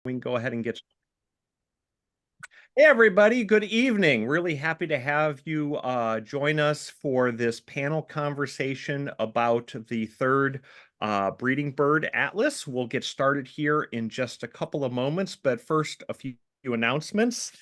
We can go ahead and get. Hey, everybody. Good evening. Really happy to have you join us for this panel conversation about the third breeding bird atlas. We'll get started here in just a couple of moments, but first, a few announcements.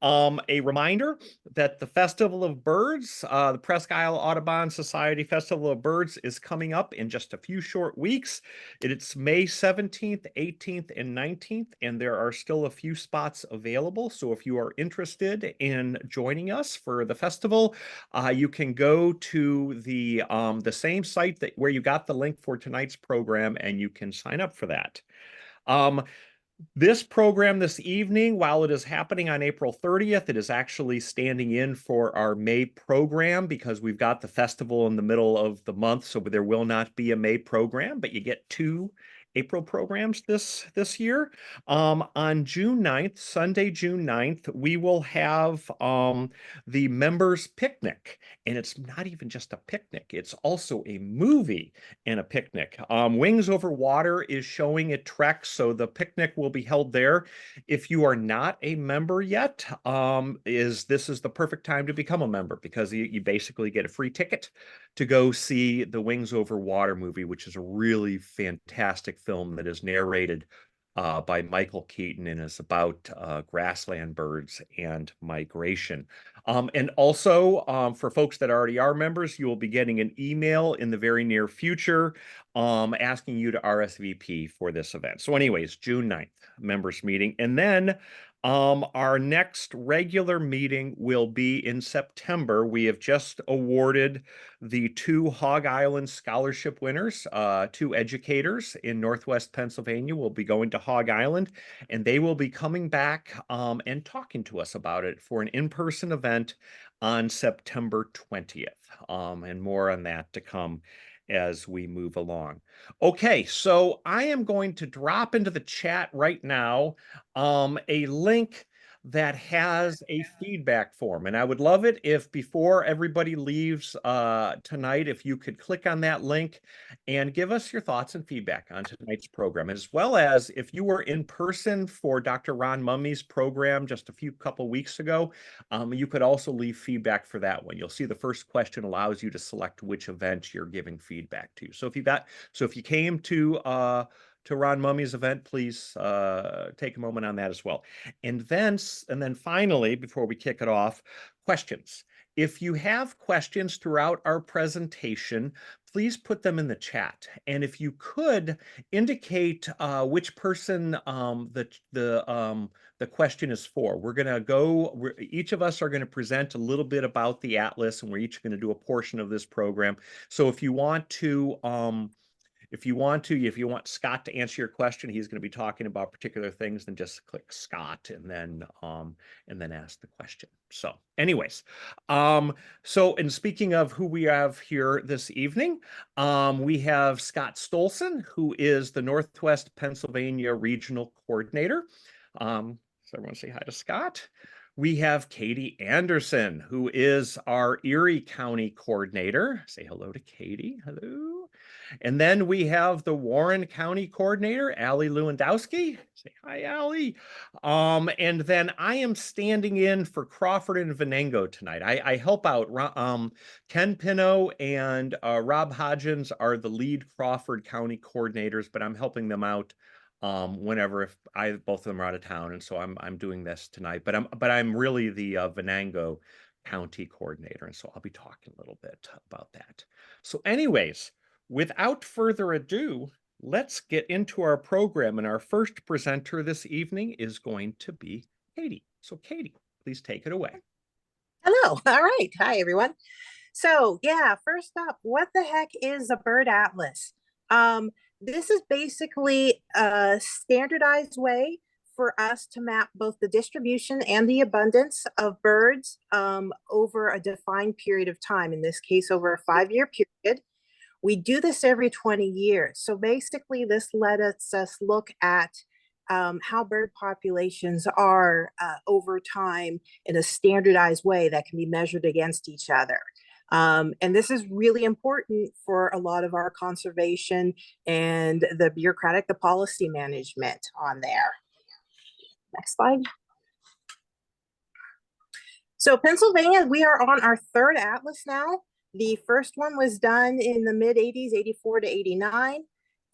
A reminder that the Festival of Birds, the Presque Isle Audubon Society Festival of Birds, is coming up in just a few short weeks. It's May 17th, 18th, and 19th, and there are still a few spots available. So if you are interested in joining us for the festival, you can go to the same site where you got the link for tonight's program, and you can sign up for that. This program this evening, while it is happening on April 30th, it is actually standing in for our May program because we've got the festival in the middle of the month, so there will not be a May program, but you get two April programs this year. On June 9th, Sunday, June 9th, we will have the members picnic. And it's not even just a picnic, it's also a movie and a picnic. Wings Over Water is showing at Trek, so the picnic will be held there. If you are not a member yet, this is the perfect time to become a member because you basically get a free ticket to go see the Wings Over Water movie, which is a really fantastic film that is narrated by Michael Keaton and is about grassland birds and migration. And also, for folks that already are members, you will be getting an email in the very near future asking you to RSVP for this event. So anyways, June 9th, members meeting. And then our next regular meeting will be in September. We have just awarded the two Hog Island scholarship winners, two educators in Northwest Pennsylvania will be going to Hog Island, and they will be coming back and talking to us about it for an in-person event on September 20th. And more on that to come as we move along. Okay, so I am going to drop into the chat right now a link that has a feedback form. And I would love it if before everybody leaves tonight, if you could click on that link and give us your thoughts and feedback on tonight's program, as well as if you were in person for Dr. Ron Mummy's program just a couple weeks ago, you could also leave feedback for that one. You'll see the first question allows you to select which event you're giving feedback to. So if you came to Ron Mummy's event, please take a moment on that as well. And then finally, before we kick it off, questions. If you have questions throughout our presentation, please put them in the chat. And if you could indicate which person the question is for. Each of us are going to present a little bit about the Atlas, and we're each going to do a portion of this program. So if you want Scott to answer your question, he's going to be talking about particular things, then just click Scott and then ask the question. So anyways, and speaking of who we have here this evening, we have Scott Stoleson, who is the Northwest Pennsylvania Regional Coordinator. So everyone say hi to Scott. We have Katie Andersen, who is our Erie County Coordinator. Say hello to Katie. Hello. And then we have the Warren County Coordinator, Lewandowski. Say hi, Allie. And then I am standing in for Crawford and Venango tonight. I help out. Ken Pino and Rob Hodgins are the lead Crawford County coordinators, but I'm helping them out whenever if both of them are out of town, and so I'm doing this tonight. But I'm really the Venango County Coordinator, and so I'll be talking a little bit about that. So anyways, without further ado, let's get into our program. And our first presenter this evening is going to be Katie. So Katie, please take it away. Hello. All right. Hi, everyone. So yeah, first up, what the heck is a bird atlas? This is basically a standardized way for us to map both the distribution and the abundance of birds over a defined period of time, in this case, over a 5-year period. We do this every 20 years. So basically, this let us look at how bird populations are over time in a standardized way that can be measured against each other. And this is really important for a lot of our conservation and the policy management on there. Next slide. So Pennsylvania, we are on our third atlas now. The first one was done in the mid 80s, 84 to 89.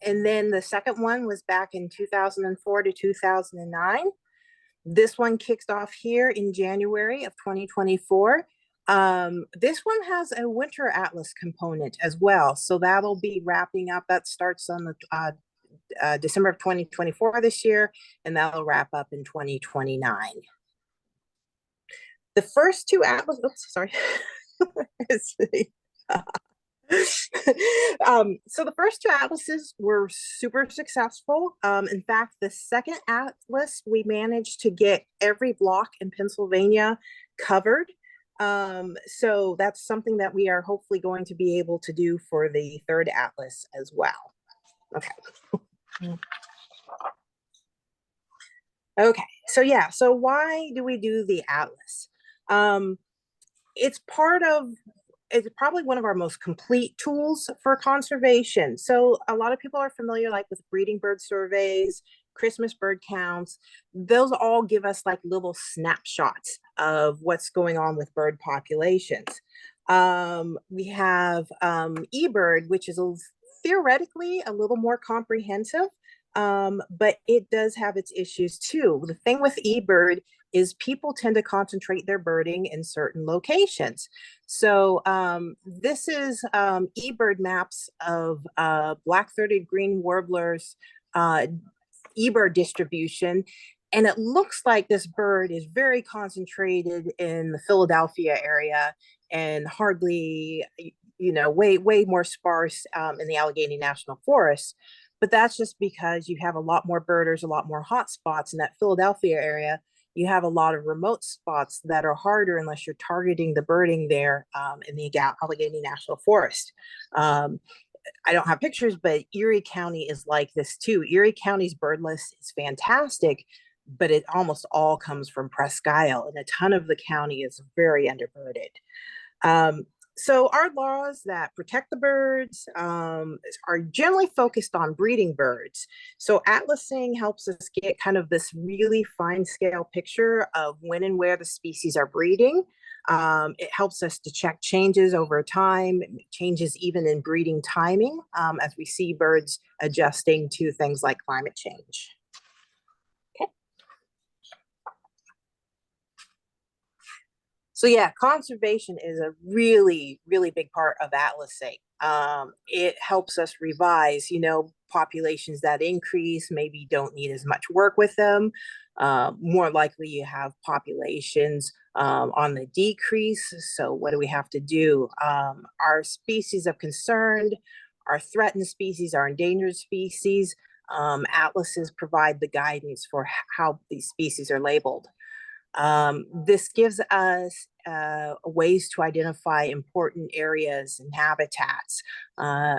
And then the second one was back in 2004 to 2009. This one kicks off here in January of 2024. This one has a winter atlas component as well. So that'll be wrapping up. That starts on the December of 2024 this year, and that'll wrap up in 2029. The first two atlas, oops, sorry. So the first two atlases were super successful. In fact, the second atlas, we managed to get every block in Pennsylvania covered. So that's something that we are hopefully going to be able to do for the third atlas as well. Okay. Okay, so yeah, so why do we do the atlas? It's probably one of our most complete tools for conservation. So a lot of people are familiar like with breeding bird surveys, Christmas bird counts. Those all give us like little snapshots of what's going on with bird populations. We have eBird, which is theoretically a little more comprehensive, but it does have its issues too. The thing with eBird is people tend to concentrate their birding in certain locations. So this is eBird maps of black-throated green warblers eBird distribution. And it looks like this bird is very concentrated in the Philadelphia area and hardly, way more sparse in the Allegheny National Forest. But that's just because you have a lot more birders, a lot more hot spots in that Philadelphia area. You have a lot of remote spots that are harder unless you're targeting the birding there in the Allegheny National Forest. I don't have pictures, but Erie County is like this too. Erie County's bird list is fantastic, but it almost all comes from Presque Isle, and a ton of the county is very underbirded. So our laws that protect the birds are generally focused on breeding birds. So atlasing helps us get kind of this really fine scale picture of when and where the species are breeding. It helps us to check changes over time, changes even in breeding timing as we see birds adjusting to things like climate change. Okay. So yeah, conservation is a really, really big part of atlasing. It helps us revise, populations that increase maybe don't need as much work with them. More likely you have populations on the decrease. So what do we have to do? Our species of concern, our threatened species, our endangered species, atlases provide the guidance for how these species are labeled. This gives us ways to identify important areas and habitats.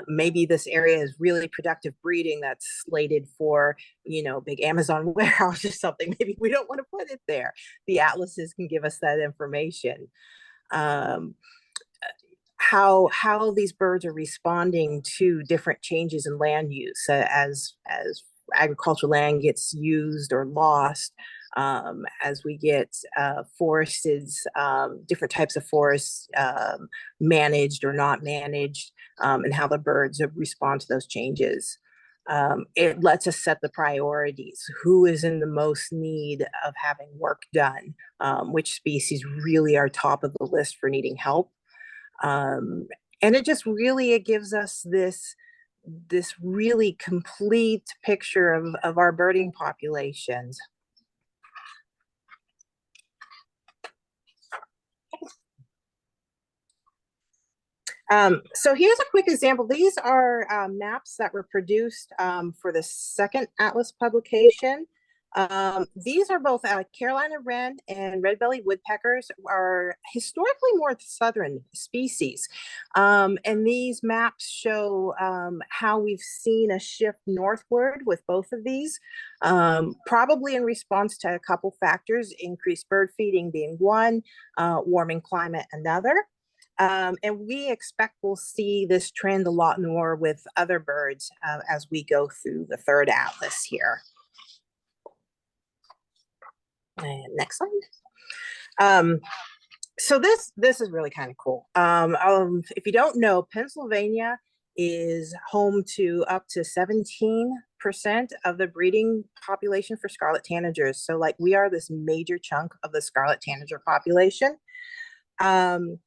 Maybe this area is really productive breeding that's slated for, big Amazon warehouse or something. Maybe we don't want to put it there. The atlases can give us that information. How these birds are responding to different changes in land use as agricultural land gets used or lost. As we get forests, different types of forests managed or not managed, and how the birds respond to those changes. It lets us set the priorities. Who is in the most need of having work done? Which species really are top of the list for needing help? And it gives us this really complete picture of our birding populations. So here's a quick example. These are maps that were produced for the second Atlas publication. These are both Carolina wren and red-bellied woodpeckers are historically more southern species. And these maps show how we've seen a shift northward with both of these, probably in response to a couple factors, increased bird feeding being one, warming climate another. And we expect we'll see this trend a lot more with other birds as we go through the third atlas here. And next slide. So this is really kind of cool. If you don't know, Pennsylvania is home to up to 17% of the breeding population for scarlet tanagers. So like we are this major chunk of the scarlet tanager population. So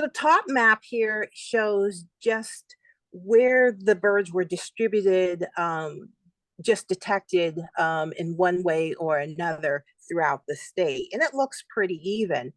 the top map here shows just where the birds were distributed, just detected in one way or another throughout the state. And it looks pretty even.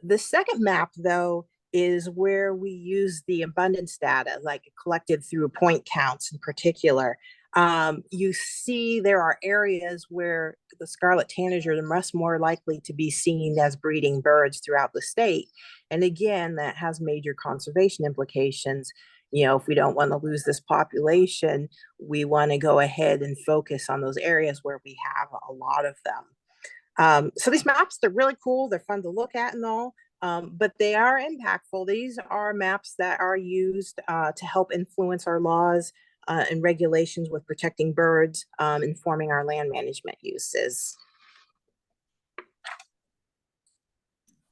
The second map, though, is where we use the abundance data, like collected through point counts in particular. You see there are areas where the scarlet tanager are much more likely to be seen as breeding birds throughout the state. And again, that has major conservation implications. You know, if we don't want to lose this population, we want to go ahead and focus on those areas where we have a lot of them. So these maps, they're really cool. They're fun to look at and all, but they are impactful. These are maps that are used to help influence our laws and regulations with protecting birds, informing our land management uses.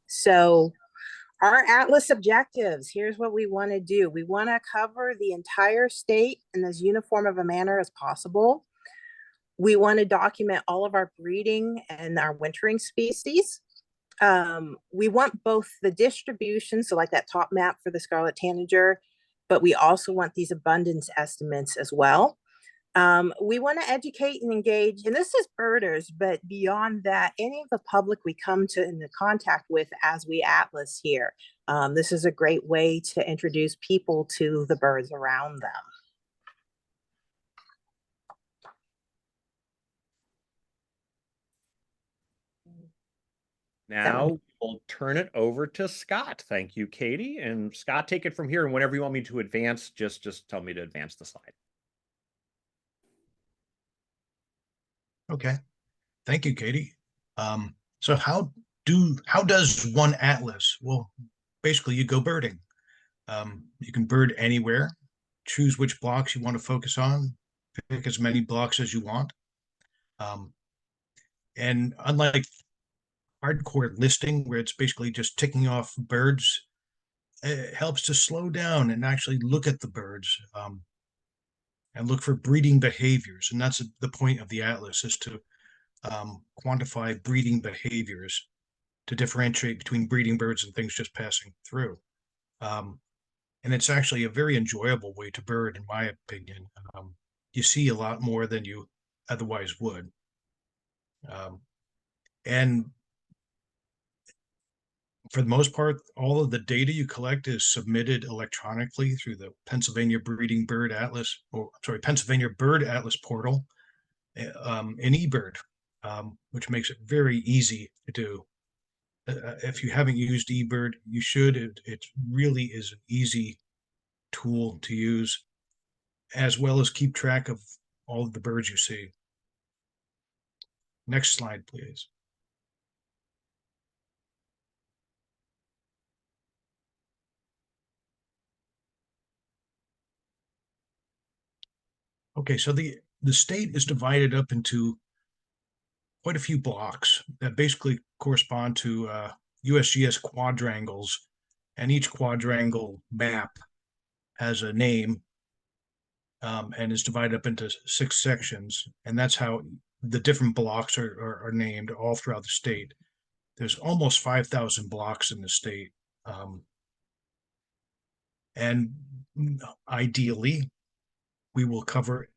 So our Atlas objectives, here's what we want to do. We want to cover the entire state in as uniform of a manner as possible. We want to document all of our breeding and our wintering species. We want both the distribution, so like that top map for the scarlet tanager, but we also want these abundance estimates as well. We want to educate and engage, and this is birders, but beyond that, any of the public we come to into contact with as we atlas here. This is a great way to introduce people to the birds around them. Now we'll turn it over to Scott. Thank you, Katie. And Scott, take it from here. And whenever you want me to advance, just tell me to advance the slide. Okay. Thank you, Katie. So how does one atlas? Well, basically you go birding. You can bird anywhere, choose which blocks you want to focus on, pick as many blocks as you want. And unlike hardcore listing, where it's basically just ticking off birds, it helps to slow down and actually look at the birds and look for breeding behaviors. And that's the point of the atlas, is to quantify breeding behaviors to differentiate between breeding birds and things just passing through. And it's actually a very enjoyable way to bird, in my opinion. You see a lot more than you otherwise would. And for the most part, all of the data you collect is submitted electronically through the Pennsylvania Breeding Bird Atlas, or sorry, Pennsylvania Bird Atlas portal in eBird, which makes it very easy to do. If you haven't used eBird, you should. It really is an easy tool to use, as well as keep track of all of the birds you see. Next slide, please. Okay, so the state is divided up into quite a few blocks that basically correspond to USGS quadrangles, and each quadrangle map has a name and is divided up into 6 sections, and that's how the different blocks are named all throughout the state. There's almost 5,000 blocks in the state, and ideally, we will cover,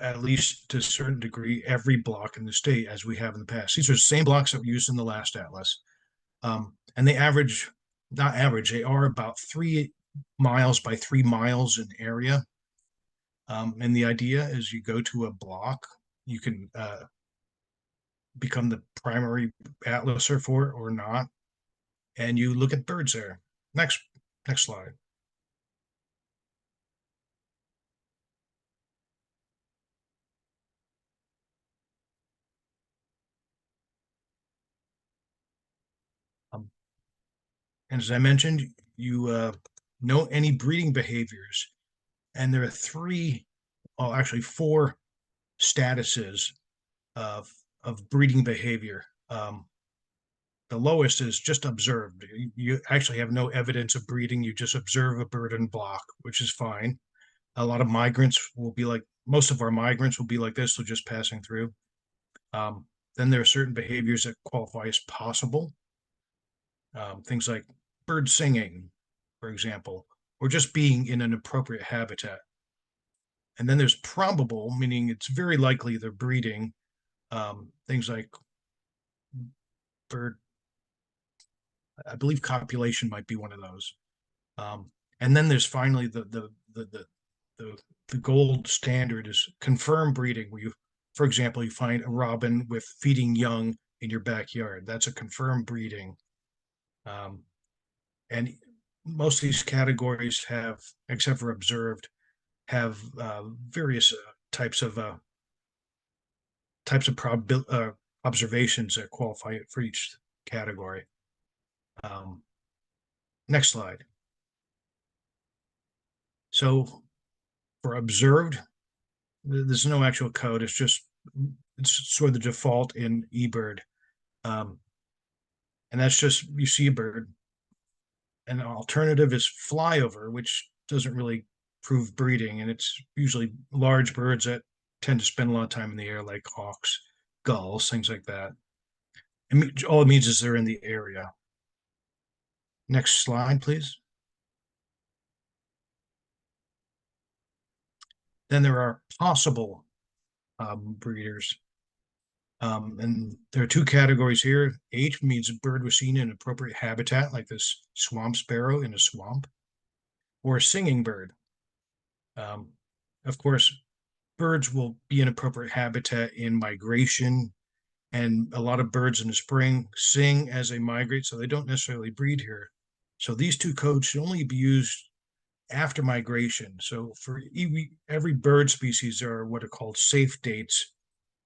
at least to a certain degree, every block in the state as we have in the past. These are the same blocks that we used in the last atlas. And they average, not average, they are about 3 miles by 3 miles in area. And the idea is you go to a block, you can become the primary atlaser for it or not, and you look at birds there. Next slide. And as I mentioned, you know any breeding behaviors, and there are 3, well, actually 4 statuses of breeding behavior. the lowest is just observed. You actually have no evidence of breeding. You just observe a bird in block, which is fine. A lot of migrants will be like, most of our migrants will be like this, so just passing through. Then there are certain behaviors that qualify as possible. Things like bird singing, for example, or just being in an appropriate habitat. And then there's probable, meaning it's very likely they're breeding. Things like bird, I believe copulation might be one of those. And then there's finally the gold standard is confirmed breeding, where you, for example, you find a robin with feeding young in your backyard. That's a confirmed breeding. And most of these categories have, except for observed, have various types of observations that qualify for each category. Next slide. So for observed, there's no actual code. It's sort of the default in eBird. And that's just, you see a bird. An alternative is flyover, which doesn't really prove breeding. And it's usually large birds that tend to spend a lot of time in the air, like hawks, gulls, things like that. And all it means is they're in the area. Next slide, please. Then there are possible breeders. And there are two categories here. H means a bird was seen in appropriate habitat, like this swamp sparrow in a swamp, or a singing bird. Of course, birds will be in appropriate habitat in migration, and a lot of birds in the spring sing as they migrate, so they don't necessarily breed here. So these two codes should only be used after migration. So for every bird species, there are what are called safe dates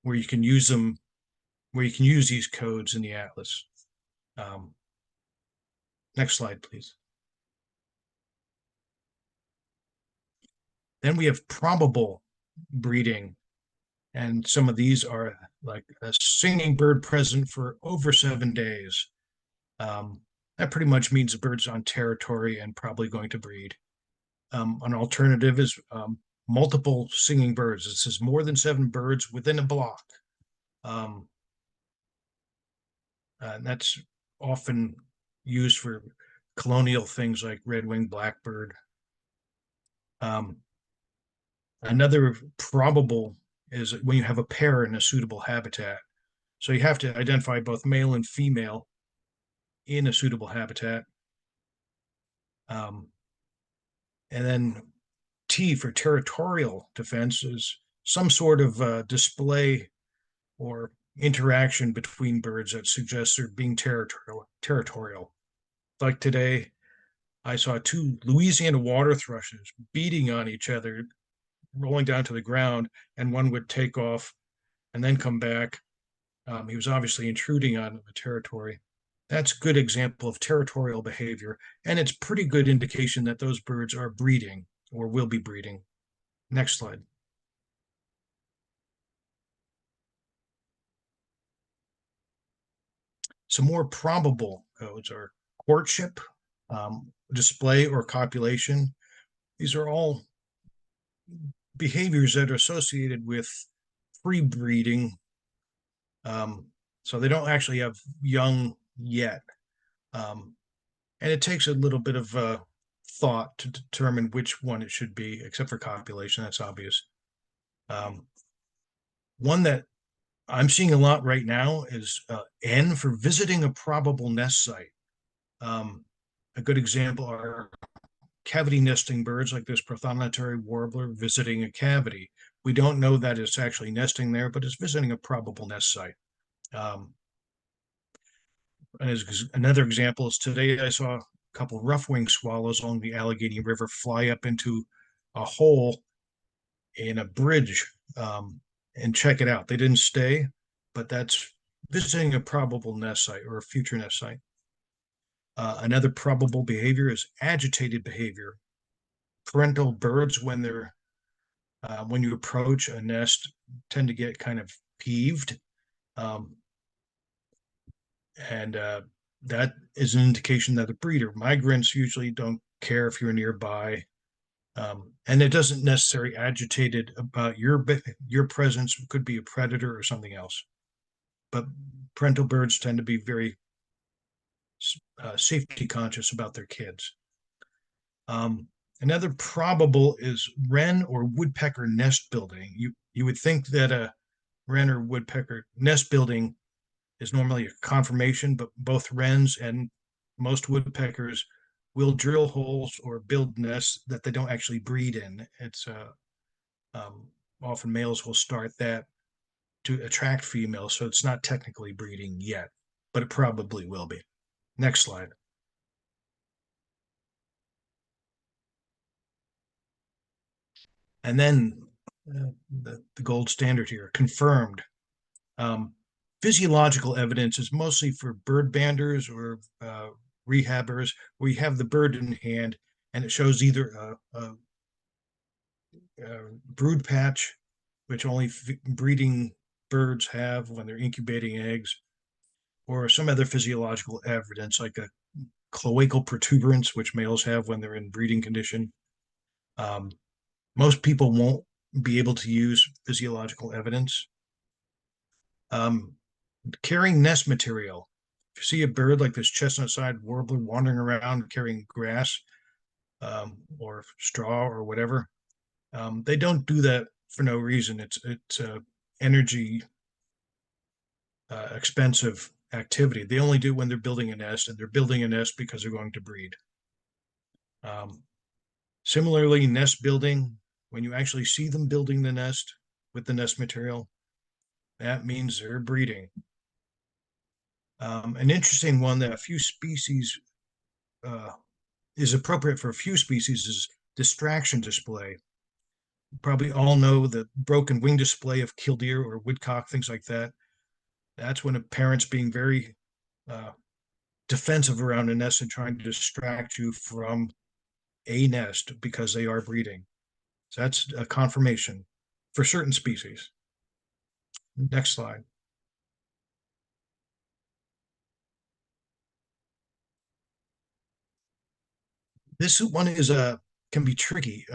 where you can use them, where you can use these codes in the atlas. Next slide, please. Then we have probable breeding. And some of these are like a singing bird present for over 7 days. That pretty much means the bird's on territory and probably going to breed. An alternative is multiple singing birds. This is more than 7 birds within a block. And that's often used for colonial things like red-winged blackbird. Another probable is when you have a pair in a suitable habitat. So you have to identify both male and female in a suitable habitat. And then T for territorial defense is some sort of display or interaction between birds that suggests they're being territorial. Like today, I saw 2 Louisiana water thrushes beating on each other, rolling down to the ground, and one would take off and then come back. He was obviously intruding on the territory. That's a good example of territorial behavior, and it's pretty good indication that those birds are breeding or will be breeding. Next slide. Some more probable codes are courtship, display, or copulation. These are all behaviors that are associated with pre-breeding. So they don't actually have young yet. And it takes a little bit of thought to determine which one it should be, except for copulation, that's obvious. One that I'm seeing a lot right now is N for visiting a probable nest site. A good example are cavity nesting birds like this prothonotary warbler visiting a cavity. We don't know that it's actually nesting there, but it's visiting a probable nest site. Another example is today I saw a couple rough-winged swallows along the Allegheny River fly up into a hole in a bridge and check it out. They didn't stay, but that's visiting a probable nest site or a future nest site. Another probable behavior is agitated behavior. Parental birds, when you approach a nest, tend to get kind of peeved. And that is an indication that the breeder, migrants usually don't care if you're nearby. And it doesn't necessarily agitate it about your presence. It could be a predator or something else. But parental birds tend to be very safety conscious about their kids. Another probable is wren or woodpecker nest building. You would think that a wren or woodpecker nest building is normally a confirmation, but both wrens and most woodpeckers will drill holes or build nests that they don't actually breed in. It's often males will start that to attract females, so it's not technically breeding yet, but it probably will be. Next slide. And then the gold standard here, confirmed. Physiological evidence is mostly for bird banders or rehabbers, where you have the bird in hand and it shows either a brood patch, which only breeding birds have when they're incubating eggs, or some other physiological evidence like a cloacal protuberance, which males have when they're in breeding condition. Most people won't be able to use physiological evidence. Carrying nest material. If you see a bird like this chestnut-side warbler wandering around carrying grass or straw or whatever, they don't do that for no reason. It's energy expensive activity. They only do when they're building a nest, and they're building a nest because they're going to breed. Similarly, nest building, when you actually see them building the nest with the nest material, that means they're breeding. An interesting one that a few species is appropriate for a few species is distraction display. You probably all know the broken wing display of killdeer or woodcock, things like that. That's when a parent's being very defensive around a nest and trying to distract you from a nest because they are breeding. So that's a confirmation for certain species. Next slide. This one is can be tricky.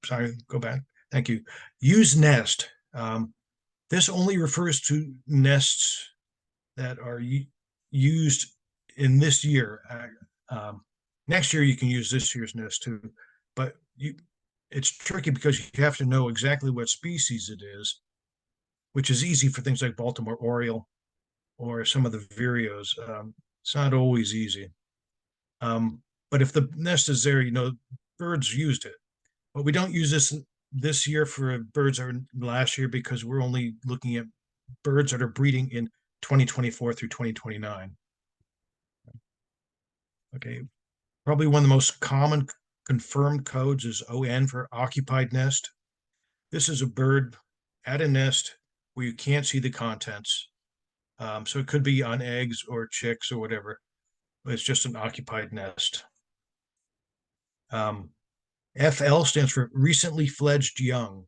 Sorry, go back. Thank you. Use nest. This only refers to nests that are used in this year. Next year you can use this year's nest too, but it's tricky because you have to know exactly what species it is, which is easy for things like Baltimore Oriole or some of the vireos. It's not always easy. But if the nest is there, birds used it. But we don't use this year for birds that were last year because we're only looking at birds that are breeding in 2024 through 2029. Okay, probably one of the most common confirmed codes is ON for occupied nest. This is a bird at a nest where you can't see the contents. So it could be on eggs or chicks or whatever. It's just an occupied nest. FL stands for recently fledged young.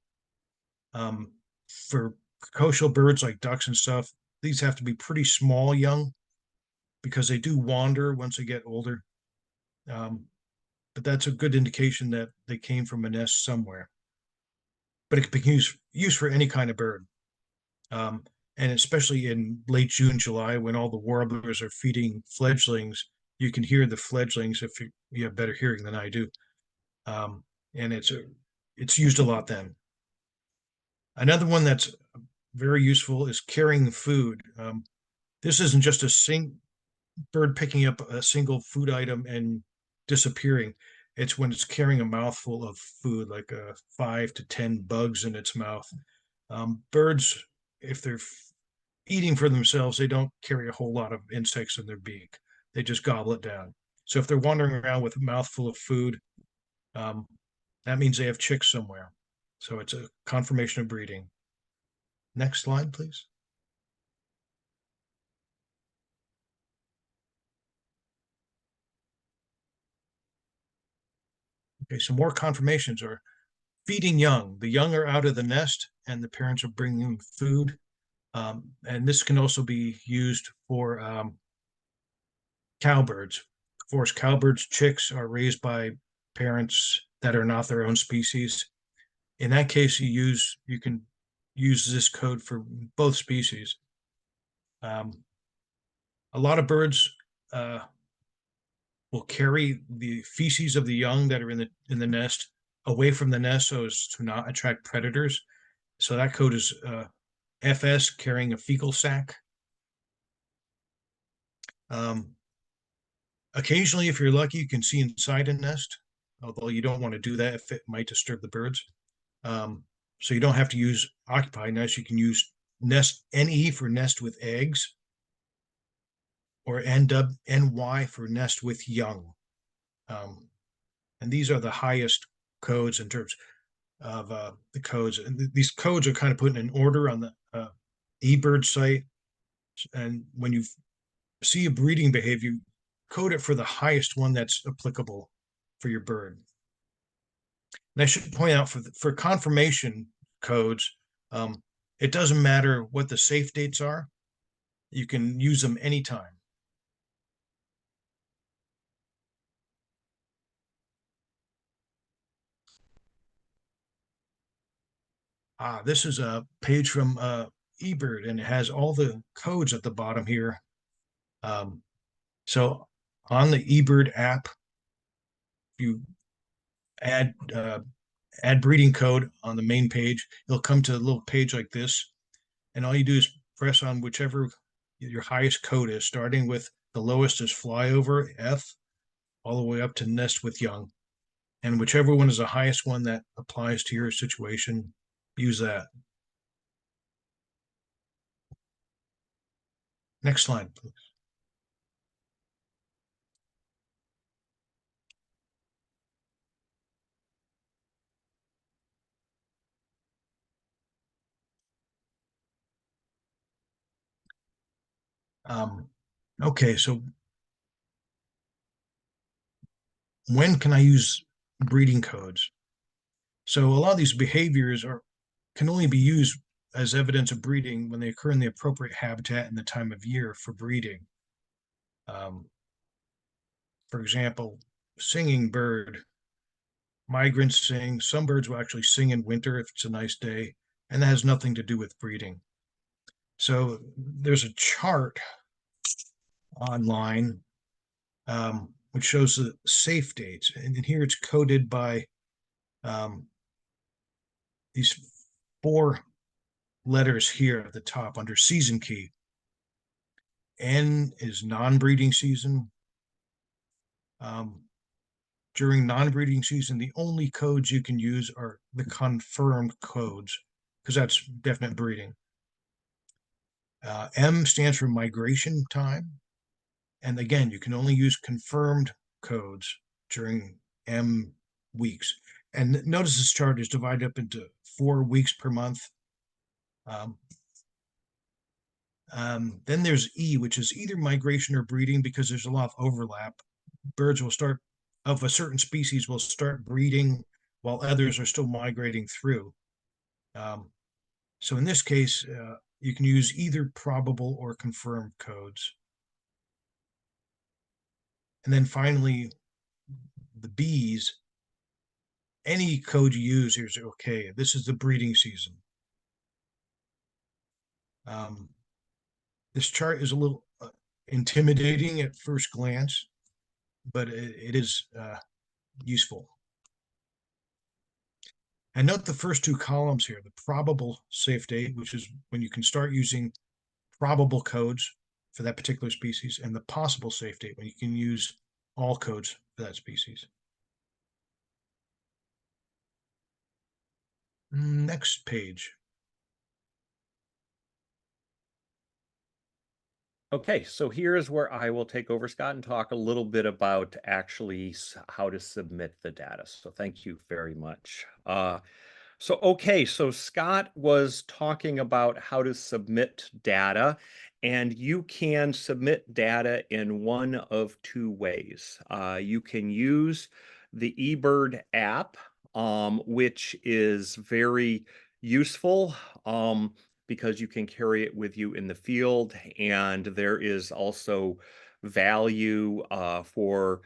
For precocial birds like ducks and stuff, these have to be pretty small young because they do wander once they get older. But that's a good indication that they came from a nest somewhere. But it can be used for any kind of bird. And especially in late June, July, when all the warblers are feeding fledglings, you can hear the fledglings if you have better hearing than I do. And it's used a lot then. Another one that's very useful is carrying food. This isn't just a bird picking up a single food item and disappearing. It's when it's carrying a mouthful of food, like 5 to 10 bugs in its mouth. Birds, if they're eating for themselves, they don't carry a whole lot of insects in their beak. They just gobble it down. So if they're wandering around with a mouthful of food, that means they have chicks somewhere. So it's a confirmation of breeding. Next slide, please. Okay, some more confirmations are feeding young. The young are out of the nest and the parents are bringing them food. And this can also be used for cowbirds. Of course, cowbirds' chicks are raised by parents that are not their own species. In that case, you can use this code for both species. A lot of birds will carry the feces of the young that are in the nest away from the nest so as to not attract predators. So that code is FS, carrying a fecal sac. Occasionally, if you're lucky, you can see inside a nest, although you don't want to do that if it might disturb the birds. So you don't have to use occupied nest. You can use nest NE for nest with eggs, or NY for nest with young. And these are the highest codes in terms of the codes. And these codes are kind of put in order on the eBird site. And when you see a breeding behavior, you code it for the highest one that's applicable for your bird. And I should point out for confirmation codes, it doesn't matter what the safe dates are. You can use them anytime. This is a page from eBird, and it has all the codes at the bottom here. So on the eBird app, you add breeding code on the main page, it'll come to a little page like this, and all you do is press on whichever your highest code is, starting with the lowest is flyover F, all the way up to nest with young, and whichever one is the highest one that applies to your situation, use that. Next slide, please. Okay, so when can I use breeding codes? So a lot of these behaviors can only be used as evidence of breeding when they occur in the appropriate habitat and the time of year for breeding. For example, singing bird, migrants sing. Some birds will actually sing in winter if it's a nice day, and that has nothing to do with breeding. So there's a chart online which shows the safe dates, and here it's coded by these 4 letters here at the top under season key. N is non-breeding season. During non-breeding season, the only codes you can use are the confirmed codes, because that's definite breeding. M stands for migration time. And again, you can only use confirmed codes during M weeks. And notice this chart is divided up into 4 weeks per month. Then there's E, which is either migration or breeding, because there's a lot of overlap. Birds will start, of a certain species, will start breeding while others are still migrating through. So in this case, you can use either probable or confirmed codes. And then finally, the B's, any code you use here is okay. This is the breeding season. This chart is a little intimidating at first glance, but it is useful. And note the first 2 columns here, the probable safe date, which is when you can start using probable codes for that particular species, and the possible safe date, when you can use all codes for that species. Next page. Okay, so here is where I will take over, Scott, and talk a little bit about actually how to submit the data. So thank you very much. So Scott was talking about how to submit data, and you can submit data in one of 2 ways. You can use the eBird app, which is very useful. because you can carry it with you in the field, and there is also value for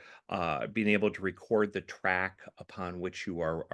being able to record the track upon which you are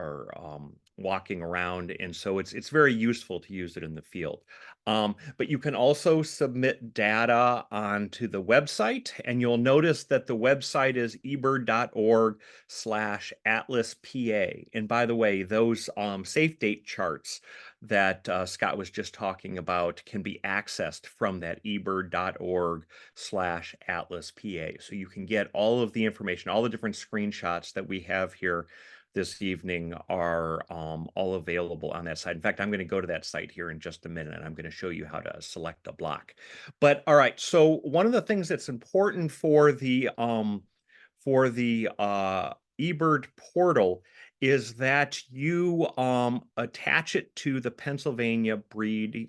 walking around, and so it's very useful to use it in the field. But you can also submit data onto the website, and you'll notice that the website is ebird.org/atlaspa. And by the way, those safe date charts that Scott was just talking about can be accessed from that ebird.org/atlaspa. So you can get all of the information, all the different screenshots that we have here this evening are all available on that site. In fact, I'm going to go to that site here in just a minute, and I'm going to show you how to select a block. But all right, so one of the things that's important for the eBird portal is that you attach it to the Pennsylvania Bird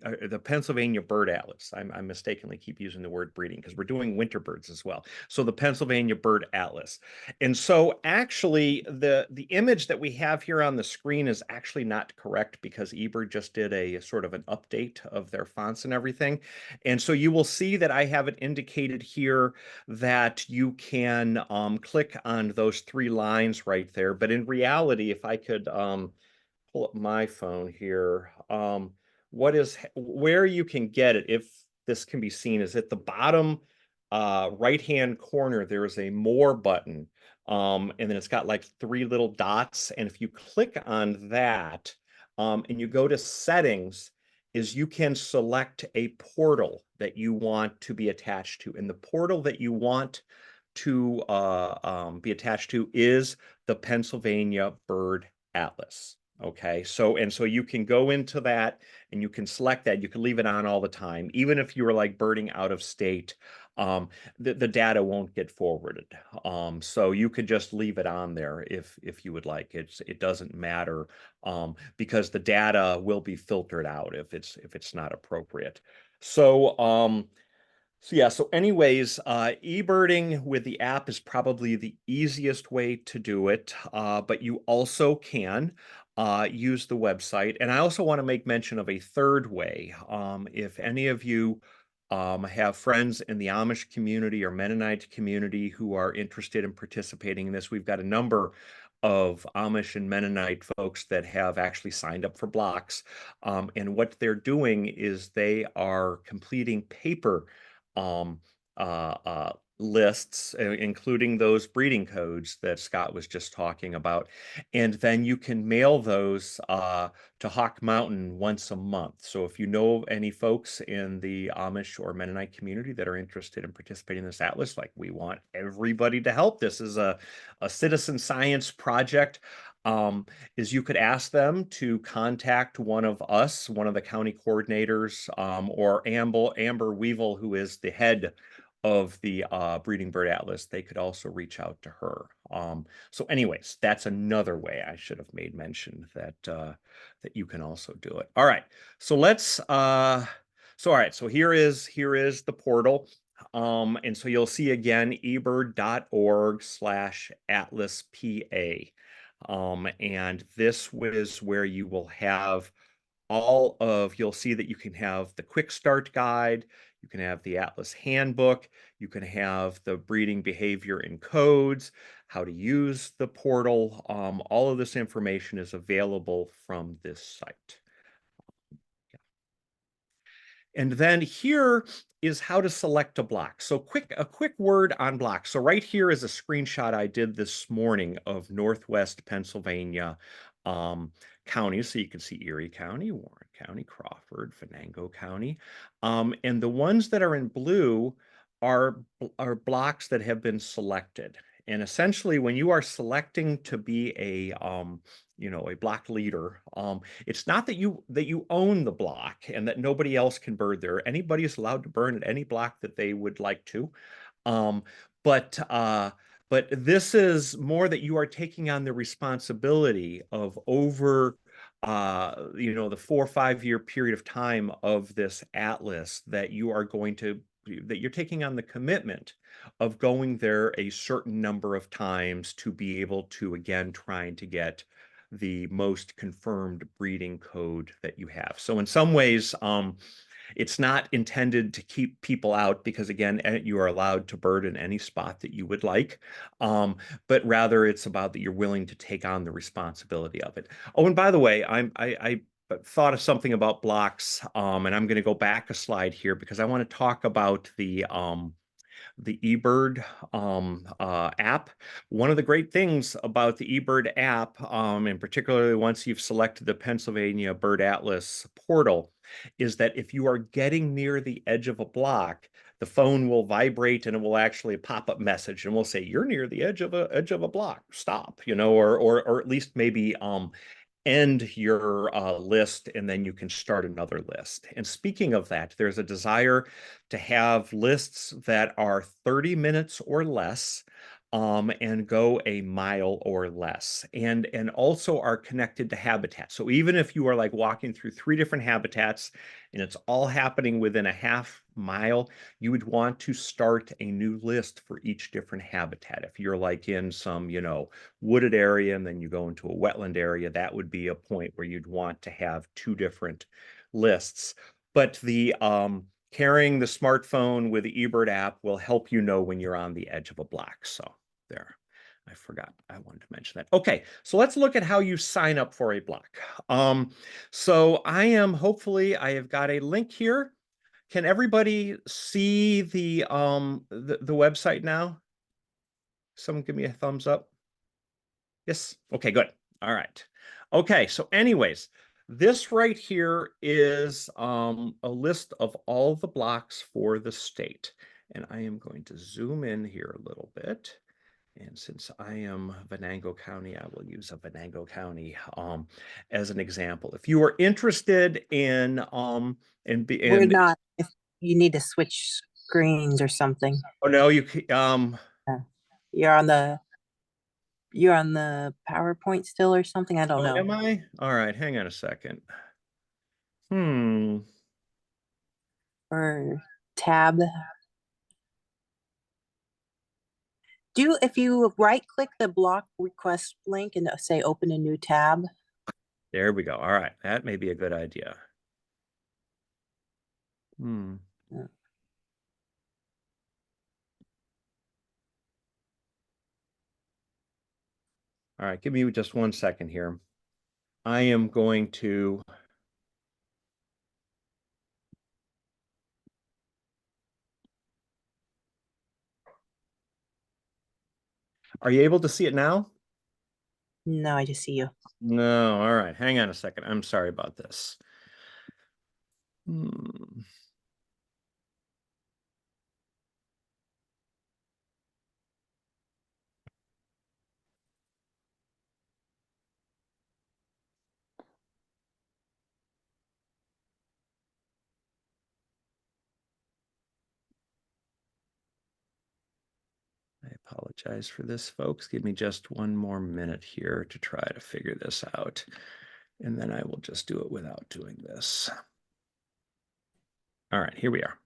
Atlas. I mistakenly keep using the word breeding because we're doing winter birds as well. So the Pennsylvania Bird Atlas. And so actually the image that we have here on the screen is actually not correct because eBird just did a sort of an update of their fonts and everything. And so you will see that I have it indicated here that you can click on those three lines right there. But in reality, if I could pull up my phone here, where you can get it, if this can be seen, is at the bottom right-hand corner, there is a More button. And then it's got like three little dots. And if you click on that and you go to Settings, you can select a portal that you want to be attached to. And the portal that you want to be attached to is the Pennsylvania Bird Atlas. Okay, so you can go into that and you can select that. You can leave it on all the time, even if you were like birding out of state. The data won't get forwarded. So you could just leave it on there if you would like. It doesn't matter because the data will be filtered out if it's not appropriate. So anyways, eBirding with the app is probably the easiest way to do it, but you also can use the website. And I also want to make mention of a third way. If any of you have friends in the Amish community or Mennonite community who are interested in participating in this, we've got a number of Amish and Mennonite folks that have actually signed up for blocks. And what they're doing is they are completing paper um, lists, including those breeding codes that Scott was just talking about. And then you can mail those to Hawk Mountain once a month. So if you know any folks in the Amish or Mennonite community that are interested in participating in this atlas, like we want everybody to help. This is a citizen science project. Is you could ask them to contact one of us, one of the county coordinators, or Amber Weevil, who is the head of the Breeding Bird Atlas. They could also reach out to her. So anyways, that's another way I should have made mention that that you can also do it. All right, so let's all right, so here is the portal. And so you'll see again ebird.org/atlaspa. And this is where you will have you'll see that you can have the quick start guide, you can have the Atlas handbook, you can have the breeding behavior and codes, how to use the portal. All of this information is available from this site. And then here is how to select a block. So a quick word on blocks. So right here is a screenshot I did this morning of Northwest Pennsylvania counties. So you can see Erie County, Warren County, Crawford, Venango County. And the ones that are in blue are blocks that have been selected. And essentially, when you are selecting to be a block leader, it's not that you own the block and that nobody else can bird there. Anybody is allowed to burn at any block that they would like to. But this is more that you are taking on the responsibility of over the 4 or 5 year period of time of this atlas that you're taking on the commitment of going there a certain number of times to be able to, again, trying to get the most confirmed breeding code that you have. So in some ways, it's not intended to keep people out because, again, you are allowed to bird in any spot that you would like, but rather it's about that you're willing to take on the responsibility of it. Oh, and by the way, I thought of something about blocks, and I'm going to go back a slide here because I want to talk about the eBird app. One of the great things about the eBird app, and particularly once you've selected the Pennsylvania Bird Atlas portal, is that if you are getting near the edge of a block, the phone will vibrate and it will actually pop up message and will say, you're near the edge of a block, stop, or at least maybe end your list and then you can start another list. And speaking of that, there's a desire to have lists that are 30 minutes or less, and go a mile or less, and also are connected to habitat. So even if you are like walking through 3 different habitats and it's all happening within a half mile, you would want to start a new list for each different habitat. If you're like in some, wooded area and then you go into a wetland area, that would be a point where you'd want to have 2 different lists. But the carrying the smartphone with the eBird app will help you know when you're on the edge of a block. So there, I forgot, I wanted to mention that. Okay, so let's look at how you sign up for a block. So hopefully I have got a link here. Can everybody see the website now? Someone give me a thumbs up. Yes, okay, good. All right. Okay, so anyways, this right here is a list of all the blocks for the state. And I am going to zoom in here a little bit. And since I am Venango County, I will use a Venango County as an example. If you are interested in We're not. If you need to switch screens or something. Oh no, you You're on the PowerPoint still or something. I don't know. Am I? All right, hang on a second. Or tab. If you right click the block request link and say open a new tab. There we go. All right, that may be a good idea. Yeah. All right, give me just 1 second here. I am going to Are you able to see it now? No, I just see you. No, all right. Hang on a second. I'm sorry about this. I apologize for this, folks. Give me just 1 more minute here to try to figure this out. And then I will just do it without doing this. All right, here we are.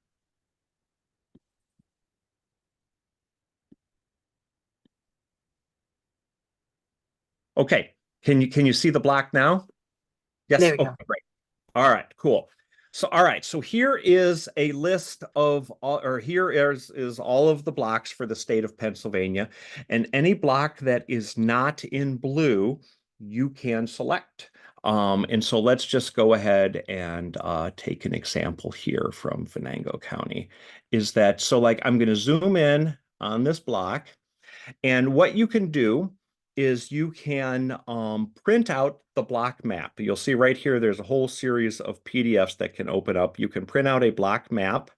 Okay, can you see the block now? Yes. There we go. Great. All right, cool. So, all right, so here is a list of all, or here is all of the blocks for the state of Pennsylvania, and any block that is not in blue, you can select. And so let's just go ahead and take an example here from Venango County. So like I'm going to zoom in on this block, and what you can do is you can print out the block map. You'll see right here, there's a whole series of PDFs that can open up. You can print out a block map,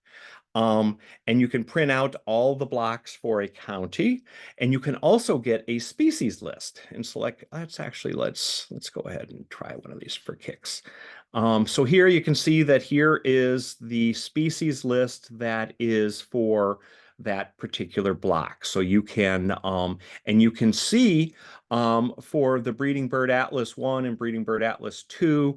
and you can print out all the blocks for a county, and you can also get a species list and select. Let's go ahead and try one of these for kicks. So here you can see that here is the species list that is for that particular block. So you can, and you can see for the Breeding Bird Atlas 1 and Breeding Bird Atlas 2,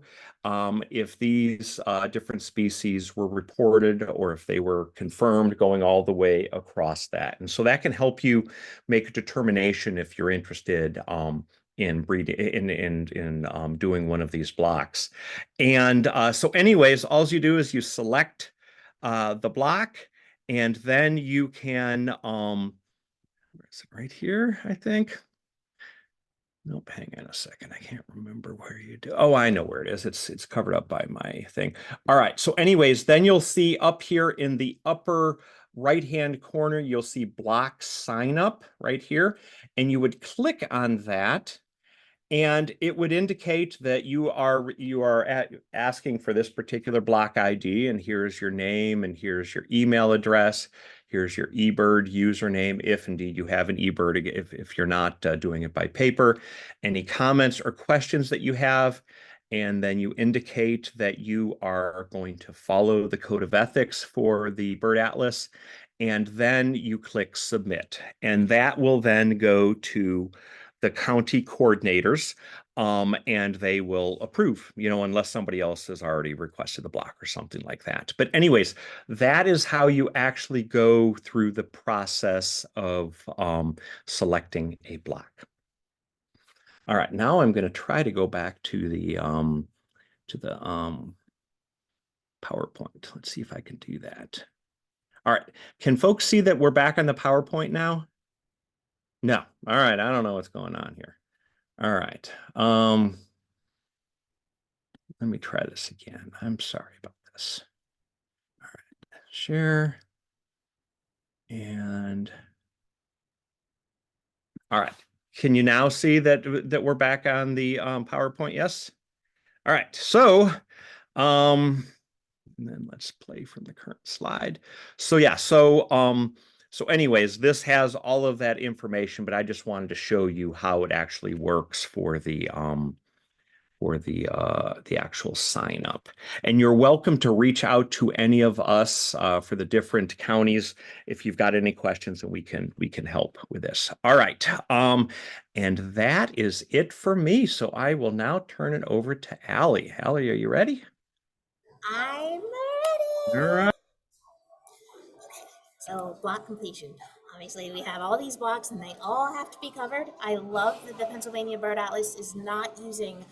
if these different species were reported or if they were confirmed going all the way across that. And so that can help you make a determination if you're interested in breeding in doing one of these blocks. And so anyways, all you do is you select the block, and then you can where is it? Right here, I think. Nope, hang on a second. I can't remember where you do. Oh, I know where it is. It's covered up by my thing. All right. So anyways, then you'll see up here in the upper right-hand corner, you'll see block sign up right here. And you would click on that, and it would indicate that you are asking for this particular block ID, and here's your name, and here's your email address, here's your eBird username, if indeed you have an eBird, if you're not doing it by paper, any comments or questions that you have, and then you indicate that you are going to follow the code of ethics for the Bird Atlas, and then you click submit, and that will then go to the county coordinators, and they will approve, unless somebody else has already requested the block or something like that. But anyways, that is how you actually go through the process of selecting a block. All right, now I'm going to try to go back to the PowerPoint. Let's see if I can do that. All right, can folks see that we're back on the PowerPoint now? No. All right. I don't know what's going on here. All right. Let me try this again. I'm sorry about this. All right. Share. And all right. Can you now see that we're back on the PowerPoint? Yes. All right. So and then let's play from the current slide. So yeah, so anyways, this has all of that information, but I just wanted to show you how it actually works for the actual sign up. And you're welcome to reach out to any of us for the different counties if you've got any questions, and we can help with this. All right. And that is it for me. So I will now turn it over to Allie. Allie, are you ready? I'm ready. All right. So block completion. Obviously, we have all these blocks and they all have to be covered. I love that the Pennsylvania Bird Atlas is not using,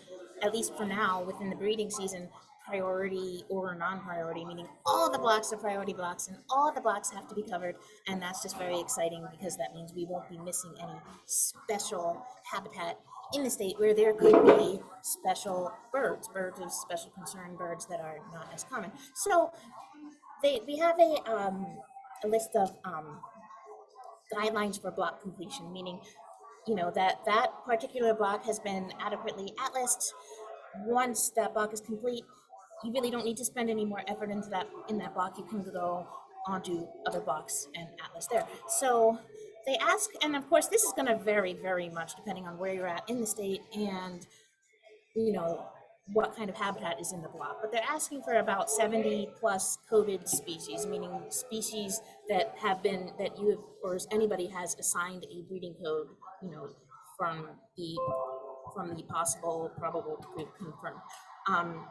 at least for now, within the breeding season, priority or non-priority, meaning all the blocks are priority blocks and all the blocks have to be covered. And that's just very exciting because that means we won't be missing any special habitat in the state where there could be special birds of special concern, birds that are not as common. So we have a list of guidelines for block completion, meaning, that particular block has been adequately atlased. Once that block is complete, you really don't need to spend any more effort in that block. You can go onto other blocks and atlas there. So they ask, and of course, this is going to vary very much depending on where you're at in the state and what kind of habitat is in the block, but they're asking for about 70 plus coded species, meaning species that you have, or anybody has assigned a breeding code, from the possible, probable to confirmed.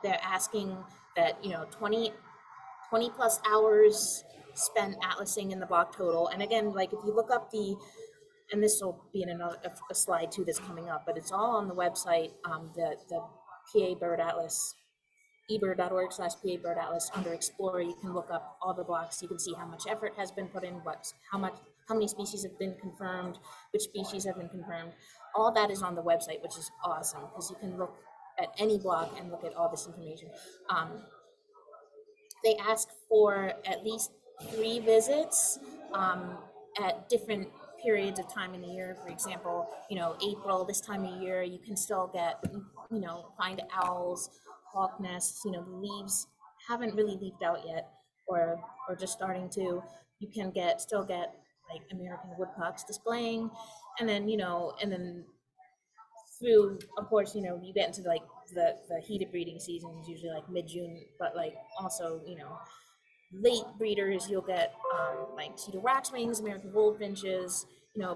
They're asking that 20 plus hours spent atlasing in the block total. And again, like if you look up and this will be in a slide too that's coming up, but it's all on the website, the PA Bird Atlas, ebird.org/PA Bird Atlas. Under Explorer, you can look up all the blocks. You can see how much effort has been put in, how many species have been confirmed, which species have been confirmed. All that is on the website, which is awesome because you can look at any block and look at all this information. They ask for at least 3 visits at different periods of time in the year. For example, April, this time of year, you can still find owls, hawk nests, the leaves haven't really leafed out yet, or just starting to. You can still get like American woodcocks displaying, and then through, of course, you get into like the heated breeding seasons, usually like mid-June, but like also, late breeders, you'll get like cedar waxwings, American goldfinches,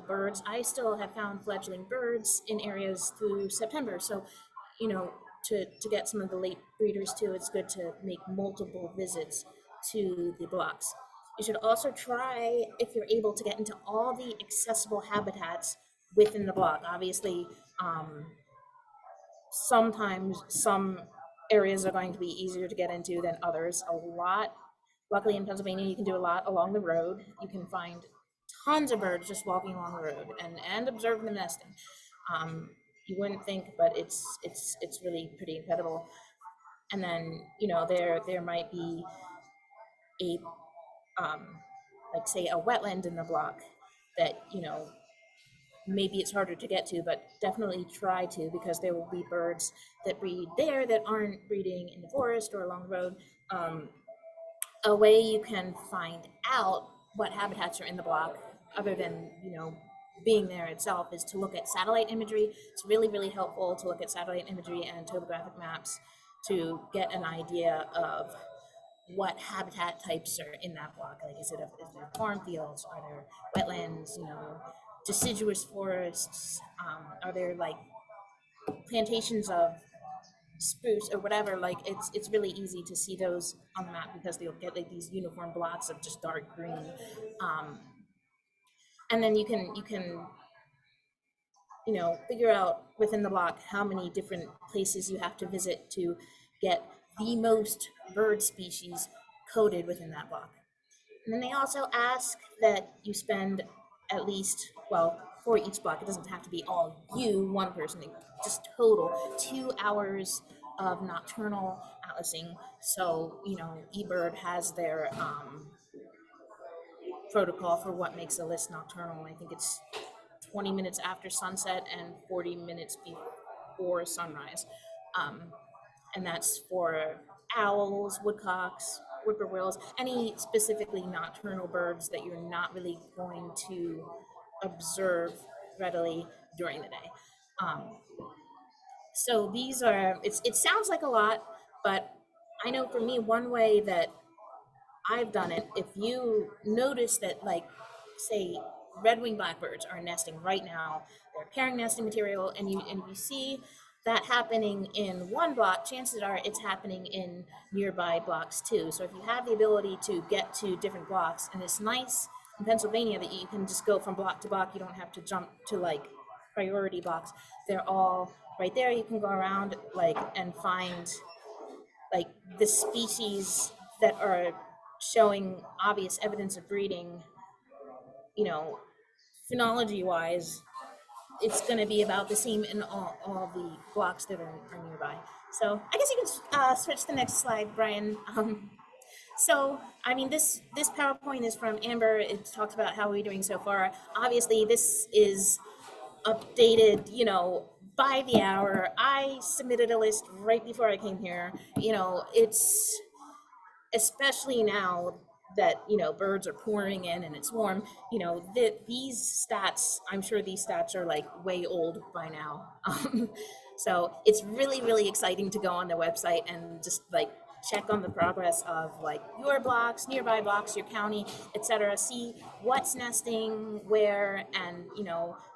birds. I still have found fledgling birds in areas through September. So, to get some of the late breeders too, it's good to make multiple visits to the blocks. You should also try, if you're able, to get into all the accessible habitats within the block. Obviously, Sometimes some areas are going to be easier to get into than others. Luckily in Pennsylvania, you can do a lot along the road. You can find tons of birds just walking along the road and observe them nesting. You wouldn't think, but it's really pretty incredible. And then, there might be a like say a wetland in the block that, maybe it's harder to get to, but definitely try to, because there will be birds that breed there that aren't breeding in the forest or along the road. A way you can find out what habitats are in the block, other than, being there itself, is to look at satellite imagery. It's really, really helpful to look at satellite imagery and topographic maps to get an idea of what habitat types are in that block. Like, is there farm fields? Are there wetlands? Deciduous forests? Are there like plantations of spruce or whatever? Like, it's really easy to see those on the map, because they'll get like these uniform blots of just dark green. And then you can figure out within the block how many different places you have to visit to get the most bird species coded within that block. And then they also ask that you spend at least, well, for each block, it doesn't have to be all you, one person, just total 2 hours of nocturnal atlasing. So, eBird has their protocol for what makes a list nocturnal. I think it's 20 minutes after sunset and 40 minutes before sunrise. And that's for owls, woodcocks, whippoorwills, any specifically nocturnal birds that you're not really going to observe readily during the day. So these are, it sounds like a lot, but I know for me, one way that I've done it, if you notice that, like, say, red-winged blackbirds are nesting right now, they're pairing nesting material, and you see that happening in one block, chances are it's happening in nearby blocks too. So if you have the ability to get to different blocks, and it's nice in Pennsylvania that you can just go from block to block, you don't have to jump to like priority blocks. They're all right there. You can go around and find like the species that are showing obvious evidence of breeding. Phenology wise, it's going to be about the same in all the blocks that are nearby. So I guess you can switch to the next slide, Brian. So, I mean, this PowerPoint is from Amber. It talks about how we're doing so far. Obviously, this is updated, by the hour. I submitted a list right before I came here. It's especially now that birds are pouring in and it's warm. These stats, I'm sure these stats are like way old by now. So it's really, really exciting to go on the website and just like check on the progress of like your blocks, nearby blocks, your county, etc. See what's nesting where, and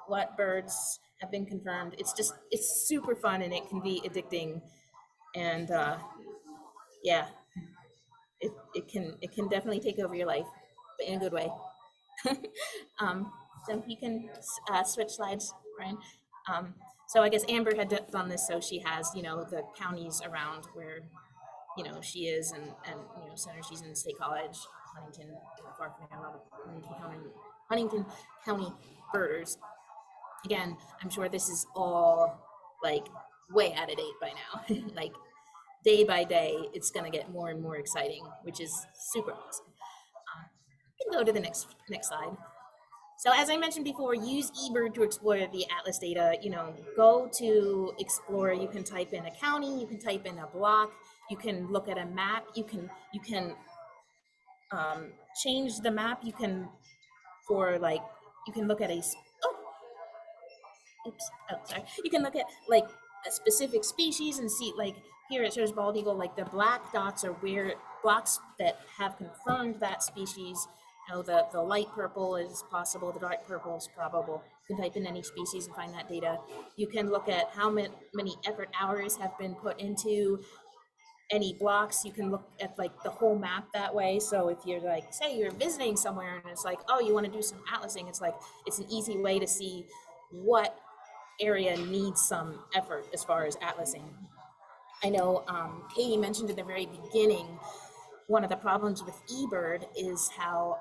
what birds have been confirmed. It's super fun, and it can be addicting, and yeah, it can definitely take over your life, but in a good way. So you can switch slides, Brian. So I guess Amber had done this, so she has the counties around where she is, and center. She's in State College, Huntington, far from Huntington County birders. Again, I'm sure this is all like way out of date by now. Like day by day, it's going to get more and more exciting, which is super awesome. You can go to the next slide. So as I mentioned before, use eBird to explore the Atlas data. Go to Explore. You can type in a county. You can type in a block. You can look at a map. You can change the map. You can look at you can look at like a specific species and see, like here it shows bald eagle, like the black dots are where blocks that have confirmed that species. The light purple is possible, the dark purple is probable. You can type in any species and find that data. You can look at how many effort hours have been put into any blocks. You can look at like the whole map that way. So if you're like, say you're visiting somewhere and it's like, oh, you want to do some atlasing, it's an easy way to see what area needs some effort as far as atlasing. I know Katie mentioned at the very beginning, one of the problems with eBird is how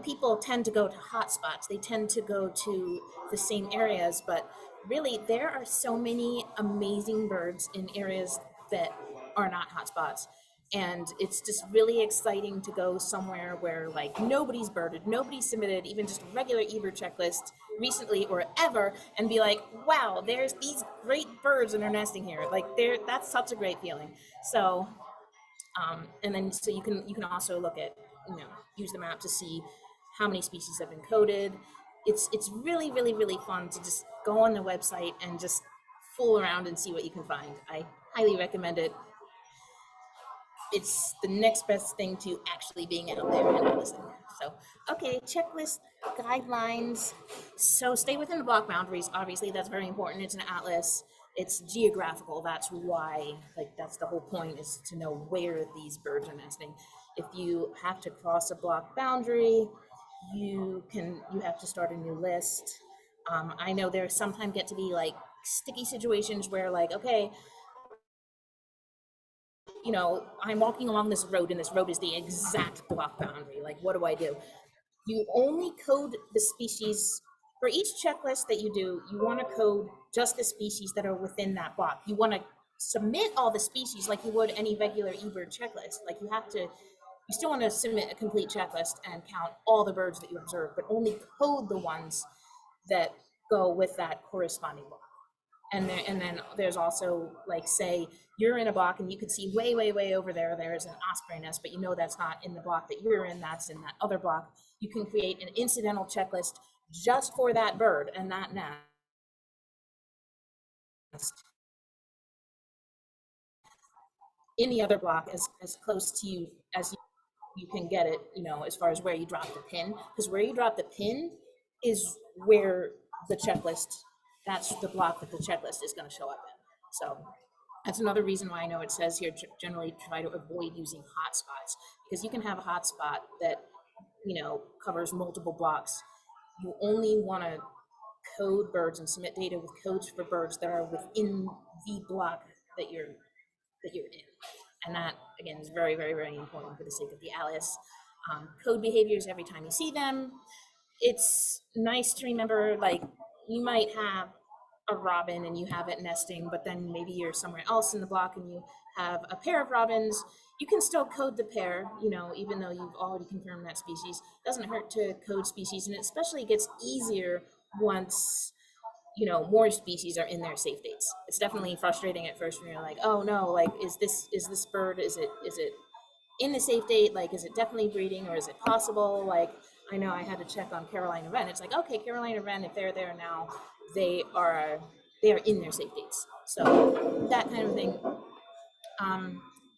people tend to go to hotspots. They tend to go to the same areas, but really there are so many amazing birds in areas that are not hotspots. And it's just really exciting to go somewhere where like nobody's birded, nobody's submitted even just a regular eBird checklist recently or ever, and be like, wow, there's these great birds and they're nesting here. Like that's such a great feeling. So and then so you can also look at, use the map to see how many species have been coded. It's really, really, really fun to just go on the website and just fool around and see what you can find. I highly recommend it. It's the next best thing to actually being out there and listening. So, okay, checklist guidelines. So stay within the block boundaries. Obviously, that's very important. It's an atlas. It's geographical. That's why, that's the whole point, is to know where these birds are nesting. If you have to cross a block boundary, you have to start a new list. I know there sometimes get to be like sticky situations where okay, I'm walking along this road and this road is the exact block boundary. Like, what do I do? You only code the species for each checklist that you do. You want to code just the species that are within that block. You want to submit all the species like you would any regular eBird checklist. Like you still want to submit a complete checklist and count all the birds that you observe, but only code the ones that go with that corresponding block. And then there's also, like, say you're in a block and you can see way, way, way over there's an osprey nest, but that's not in the block that you're in, that's in that other block. You can create an incidental checklist just for that bird and that nest. In the other block, as close to you as you can get it, as far as where you drop the pin, because where you drop the pin is where the checklist, that's the block that the checklist is going to show up in. So that's another reason why I know it says here, generally try to avoid using hotspots, because you can have a hotspot that, covers multiple blocks. You only want to code birds and submit data with codes for birds that are within the block that you're in. And that, again, is very, very, very important for the sake of the atlas. Code behaviors every time you see them. It's nice to remember, like, you might have a robin and you have it nesting, but then maybe you're somewhere else in the block and you have a pair of robins. You can still code the pair, even though you've already confirmed that species. It doesn't hurt to code species, and it especially gets easier once more species are in their safe dates. It's definitely frustrating at first when you're like, oh no, like, is this bird, is it in the safe date? Like, is it definitely breeding, or is it possible? Like, I know I had to check on Carolina wren. It's like, okay, Carolina wren, if they're there now, they are in their safe dates. So that kind of thing.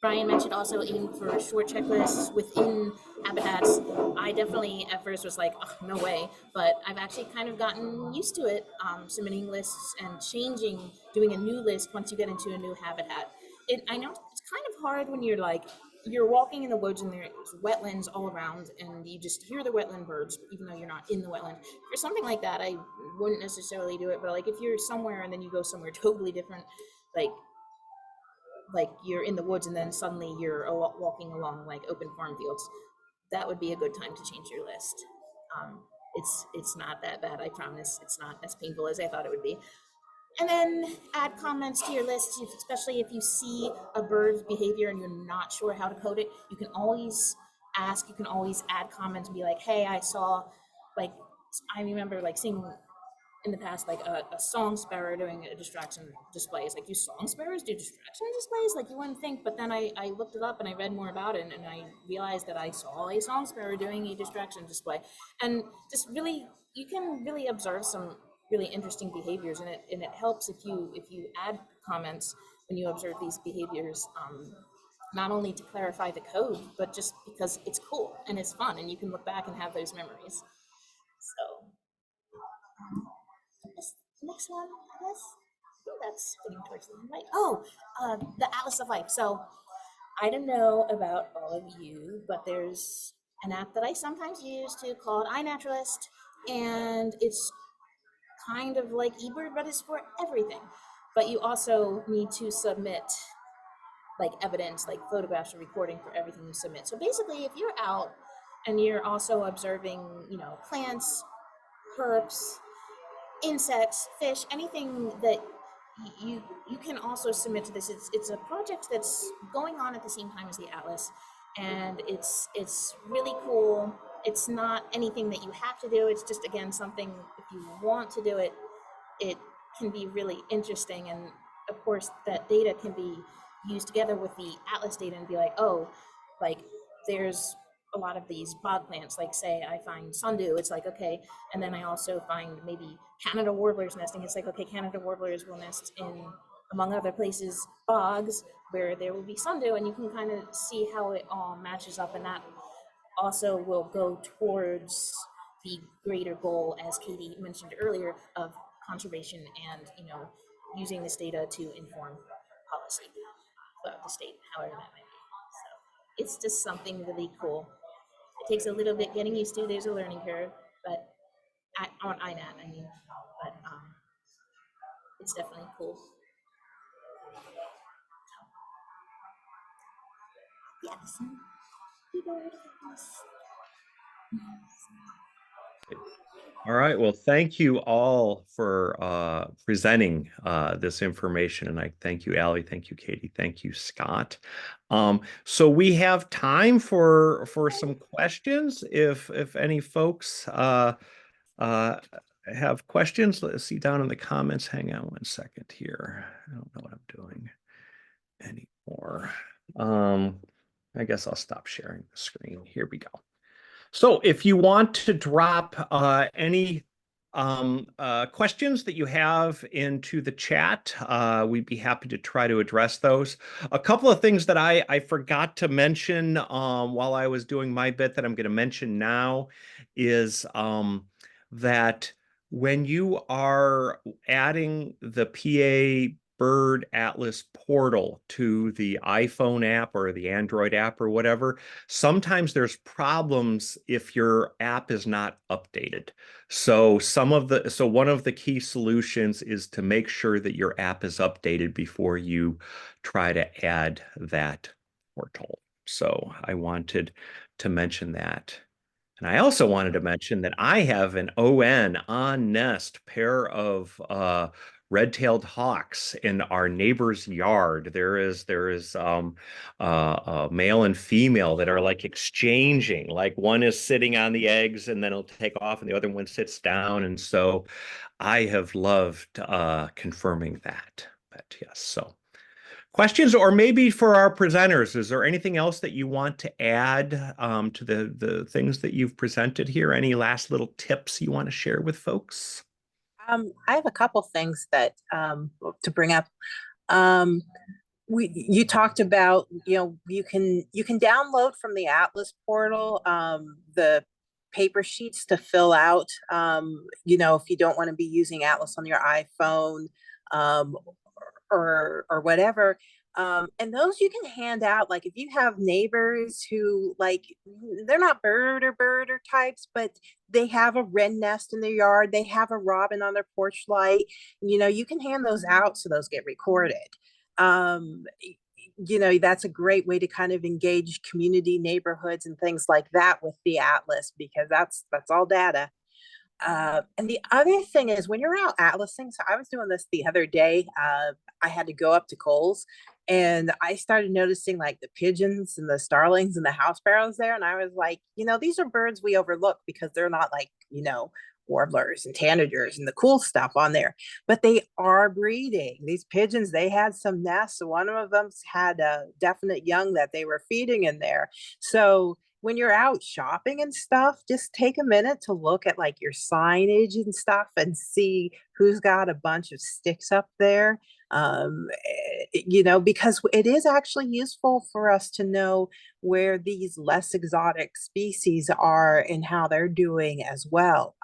Brian mentioned also, even for short checklists within habitats, I definitely at first was like, oh, no way, but I've actually kind of gotten used to it, submitting lists and doing a new list once you get into a new habitat. I know it's kind of hard when you're walking in the woods and there's wetlands all around and you just hear the wetland birds, even though you're not in the wetland. For something like that, I wouldn't necessarily do it, but like if you're somewhere and then you go somewhere totally different, like you're in the woods and then suddenly you're walking along like open farm fields, that would be a good time to change your list. It's not that bad, I promise. It's not as painful as I thought it would be. And then add comments to your list, especially if you see a bird's behavior and you're not sure how to code it. You can always ask, you can always add comments and be like, hey, I saw, like, I remember like seeing in the past, like a song sparrow doing a distraction display. It's like, do song sparrows do distraction displays? Like, you wouldn't think, but then I looked it up and I read more about it, and I realized that I saw a song sparrow doing a distraction display. And just really, you can really observe some really interesting behaviors, and it helps if you add comments when you observe these behaviors, not only to clarify the code, but just because it's cool and it's fun, and you can look back and have those memories. So this next one, I guess. I think that's getting towards the end, right? Oh, the Atlas of Life. So I don't know about all of you, but there's an app that I sometimes use called iNaturalist. and it's kind of like eBird, but it's for everything. But you also need to submit like evidence, like photographs or recording for everything you submit. So basically, if you're out and you're also observing, plants, herps, insects, fish, anything that you can also submit to this. It's a project that's going on at the same time as the Atlas, and it's really cool. It's not anything that you have to do. It's just, again, something, if you want to do it, it can be really interesting. And of course, that data can be used together with the Atlas data and be like, oh, like there's a lot of these bog plants, like say I find sundew, it's like, okay. And then I also find maybe Canada warblers nesting. It's like, okay, Canada warblers will nest in, among other places, bogs where there will be sundew, and you can kind of see how it all matches up. And that also will go towards the greater goal, as Katie mentioned earlier, of conservation and, using this data to inform policy throughout the state, however that might be. So it's just something really cool. It takes a little bit getting used to. There's a learning curve, but on INAT, I mean, but it's definitely cool. Yes. All right. Well, thank you all for presenting this information. And I thank you, Allie. Thank you, Katie. Thank you, Scott. So we have time for some questions. If any folks have questions, let's see down in the comments. Hang on one second here. I don't know what I'm doing anymore. I guess I'll stop sharing the screen. Here we go. So if you want to drop any questions that you have into the chat, we'd be happy to try to address those. A couple of things that I forgot to mention while I was doing my bit that I'm going to mention now is that when you are adding the PA Bird Atlas portal to the iPhone app or the Android app or whatever, sometimes there's problems if your app is not updated. So one of the key solutions is to make sure that your app is updated before you try to add that portal. So I wanted to mention that. And I also wanted to mention that I have an on nest pair of red-tailed hawks in our neighbor's yard. There is a male and female that are like exchanging. Like one is sitting on the eggs and then it'll take off, and the other one sits down. And so I have loved confirming that. But yes, so. Questions, or maybe for our presenters, is there anything else that you want to add to the things that you've presented here? Any last little tips you want to share with folks? I have a couple things that to bring up. You talked about, you can download from the Atlas portal the paper sheets to fill out, if you don't want to be using Atlas on your iPhone or whatever. And those you can hand out, like if you have neighbors who, like, they're not birder types, but they have a wren nest in their yard, they have a robin on their porch light, you can hand those out so those get recorded. That's a great way to kind of engage community neighborhoods and things like that with the Atlas, because that's all data. And the other thing is, when you're out atlasing, so I was doing this the other day, I had to go up to Coles, and I started noticing like the pigeons and the starlings and the house sparrows there. And I was like, these are birds we overlook because they're not like, warblers and tanagers and the cool stuff on there, but they are breeding. These pigeons, they had some nests. One of them had a definite young that they were feeding in there. So when you're out shopping and stuff, just take a minute to look at like your signage and stuff and see who's got a bunch of sticks up there. Because it is actually useful for us to know where these less exotic species are and how they're doing as well.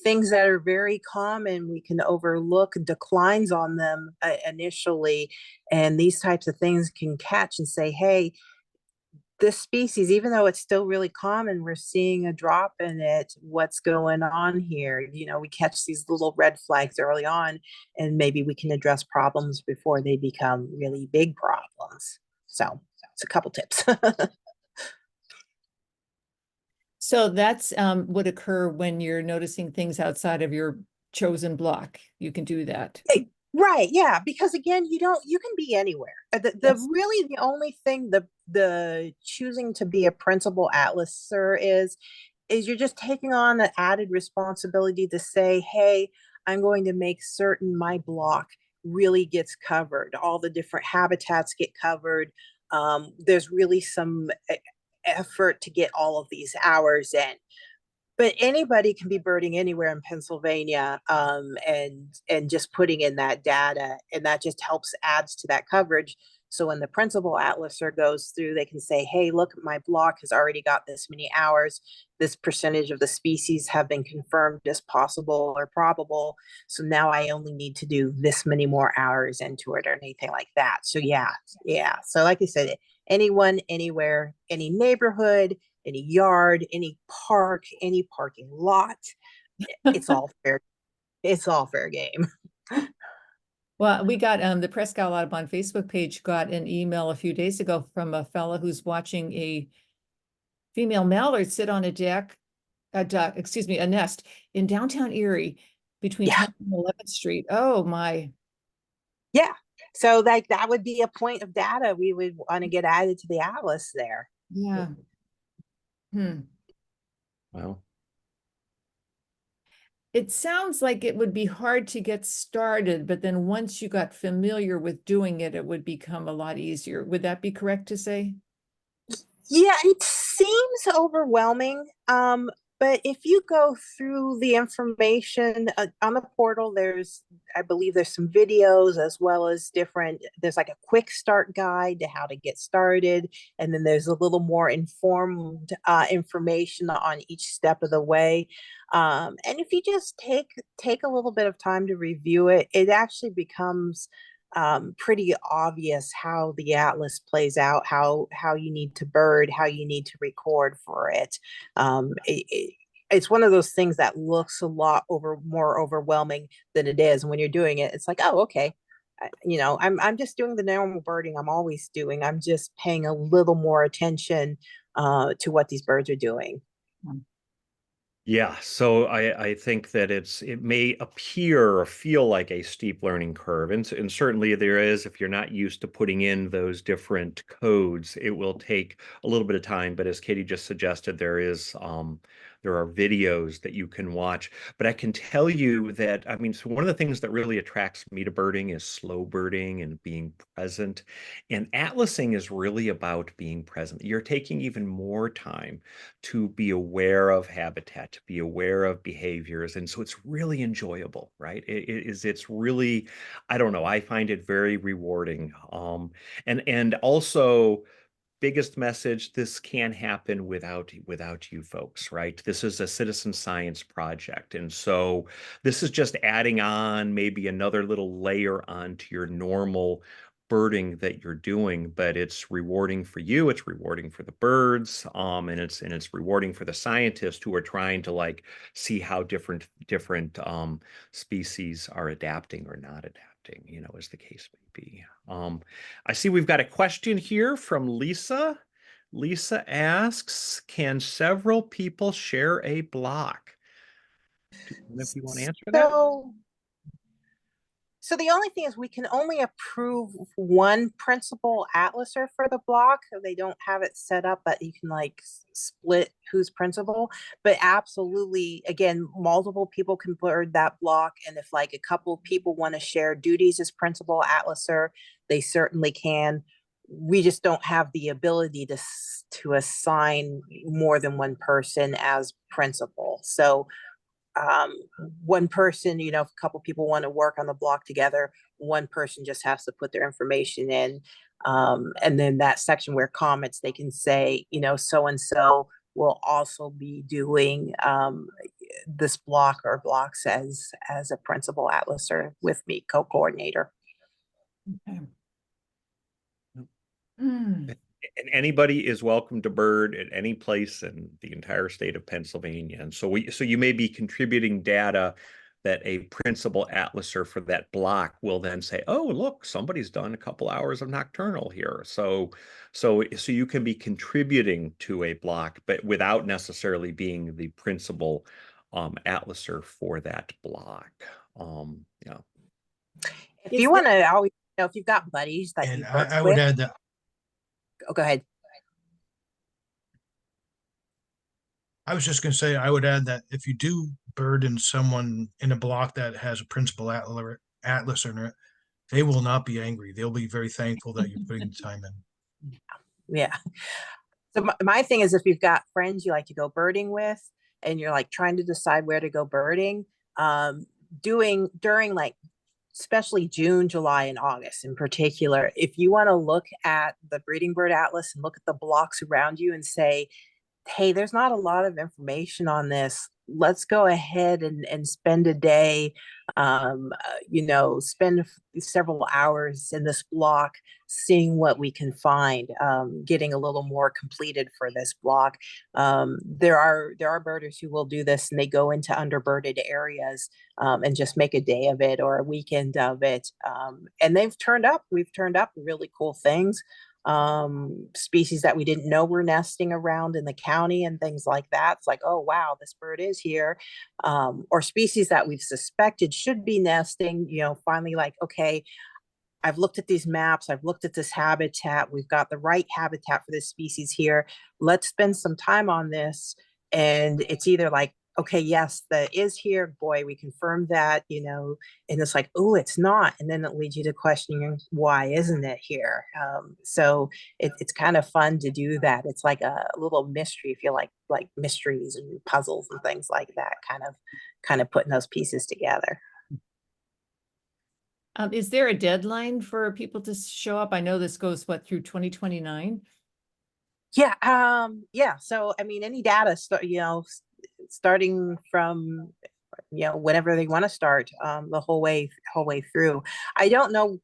Things that are very common, we can overlook declines on them initially, and these types of things can catch and say, hey, this species, even though it's still really common, we're seeing a drop in it. What's going on here? You know, we catch these little red flags early on, and maybe we can address problems before they become really big problems. So it's a couple tips. So that's would occur when you're noticing things outside of your chosen block. You can do that. Right, yeah, because again, you can be anywhere. The Yes. really the only thing the choosing to be a principal atlaser is you're just taking on the added responsibility to say, hey, I'm going to make certain my block really gets covered. All the different habitats get covered. There's really some effort to get all of these hours in. But anybody can be birding anywhere in Pennsylvania, and just putting in that data, and that just helps adds to that coverage. So when the principal atlaser goes through, they can say, hey, look, my block has already got this many hours. This percentage of the species have been confirmed as possible or probable. So now I only need to do this many more hours into it or anything like that. So yeah. So like I said, anyone, anywhere, any neighborhood, any yard, any park, any parking lot, it's all fair. It's all fair game. Well, we got the Prescott Audubon Facebook page got an email a few days ago from a fella who's watching a female mallard sit on a a nest in downtown Erie between 10th and 11th Street. Oh my. Yeah. So like that would be a point of data we would want to get added to the atlas there. Yeah. Well, It sounds like it would be hard to get started, but then once you got familiar with doing it, it would become a lot easier. Would that be correct to say? Yeah, it seems overwhelming. But if you go through the information on the portal, I believe there's some videos as well as there's like a quick start guide to how to get started. And then there's a little more informed information on each step of the way. And if you just take a little bit of time to review it, it actually becomes pretty obvious how the atlas plays out, how you need to bird, how you need to record for it. It's one of those things that looks a lot more overwhelming than it is. And when you're doing it, it's like, oh, okay. I'm just doing the normal birding I'm always doing. I'm just paying a little more attention to what these birds are doing. yeah, so I think that it may appear or feel like a steep learning curve, and certainly there is. If you're not used to putting in those different codes, it will take a little bit of time. But as Katie just suggested, there are videos that you can watch. But I can tell you that, I mean, so one of the things that really attracts me to birding is slow birding and being present. And atlasing is really about being present. You're taking even more time to be aware of habitat, to be aware of behaviors. And so it's really enjoyable, right? It's really, I don't know, I find it very rewarding. And also, biggest message, this can't happen without you folks, right? This is a citizen science project, and so this is just adding on maybe another little layer onto your normal birding that you're doing, but it's rewarding for you, it's rewarding for the birds, and it's rewarding for the scientists who are trying to like see how different species are adapting or not adapting, as the case may be. I see we've got a question here from Lisa. Lisa asks, can several people share a block? If you want to answer that. So the only thing is we can only approve one principal atlaser for the block. They don't have it set up that you can like split who's principal, but absolutely, again, multiple people can bird that block. And if like a couple of people want to share duties as principal atlaser, they certainly can. We just don't have the ability to assign more than one person as principal. So one person, if a couple people want to work on the block together, one person just has to put their information in. And then that section where comments, they can say, so and so will also be doing this block or blocks as a principal atlaser with me, co-coordinator. Okay. And anybody is welcome to bird at any place in the entire state of Pennsylvania. And so you may be contributing data that a principal atlaser for that block will then say, oh, look, somebody's done a couple hours of nocturnal here. So you can be contributing to a block, but without necessarily being the principal atlaser for that block. Yeah. If you want to always if you've got buddies that And you I would add that. Oh, go ahead. I was just going to say, I would add that if you do bird in someone in a block that has a principal atlaser in it, they will not be angry. They'll be very thankful that you're putting the time in. Yeah. So my thing is, if you've got friends you like to go birding with, and you're like trying to decide where to go birding, during like especially June, July, and August in particular, if you want to look at the breeding bird atlas and look at the blocks around you and say, hey, there's not a lot of information on this. Let's go ahead and spend a day, spend several hours in this block, seeing what we can find, getting a little more completed for this block. There are birders who will do this, and they go into underbirded areas and just make a day of it or a weekend of it. And we've turned up really cool things. Species that we didn't know were nesting around in the county and things like that. It's like, oh wow, this bird is here. Or species that we've suspected should be nesting, finally like, okay, I've looked at these maps, I've looked at this habitat, we've got the right habitat for this species here. Let's spend some time on this. And it's either like, okay, yes, that is here, boy, we confirmed that, and it's like, oh, it's not. And then it leads you to questioning, why isn't it here? So it's kind of fun to do that. It's like a little mystery, if you like mysteries and puzzles and things like that, kind of putting those pieces together. Is there a deadline for people to show up? I know this goes through 2029. Yeah. So I mean, any data, starting from whenever they want to start, the whole way through. I don't know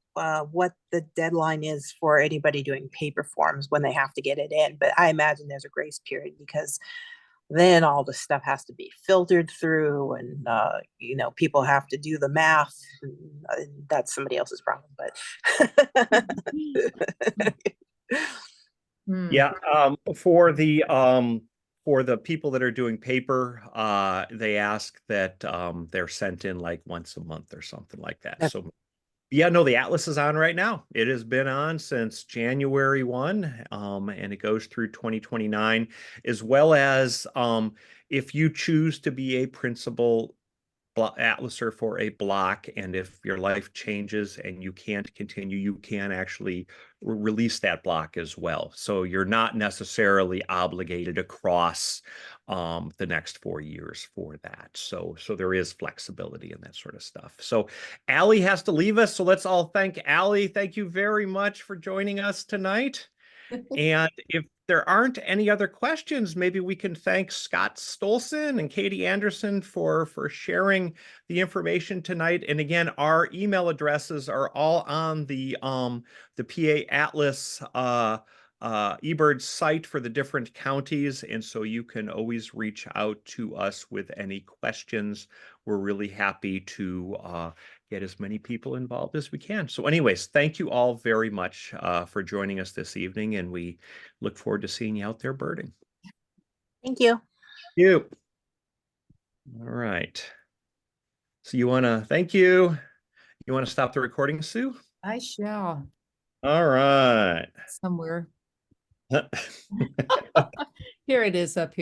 what the deadline is for anybody doing paper forms when they have to get it in, but I imagine there's a grace period, because then all the stuff has to be filtered through, and people have to do the math. That's somebody else's problem, but Yeah, for the people that are doing paper, they ask that they're sent in like once a month or something like that. So yeah, no, the atlas is on right now. It has been on since January 1, and it goes through 2029, as well as if you choose to be a principal atlaser for a block, and if your life changes and you can't continue, you can actually release that block as well. So you're not necessarily obligated across the next 4 years for that. So there is flexibility in that sort of stuff. So Allie has to leave us, so let's all thank Allie. Thank you very much for joining us tonight. And if there aren't any other questions, maybe we can thank Scott Stoleson and Katie Andersen for sharing the information tonight. And again, our email addresses are all on the PA Atlas eBird site for the different counties. And so you can always reach out to us with any questions. We're really happy to get as many people involved as we can. So anyways, thank you all very much for joining us this evening, and we look forward to seeing you out there birding. Thank you. Thank you. All right. So thank you. You want to stop the recording, Sue? I shall. All right. Somewhere. Here it is up here.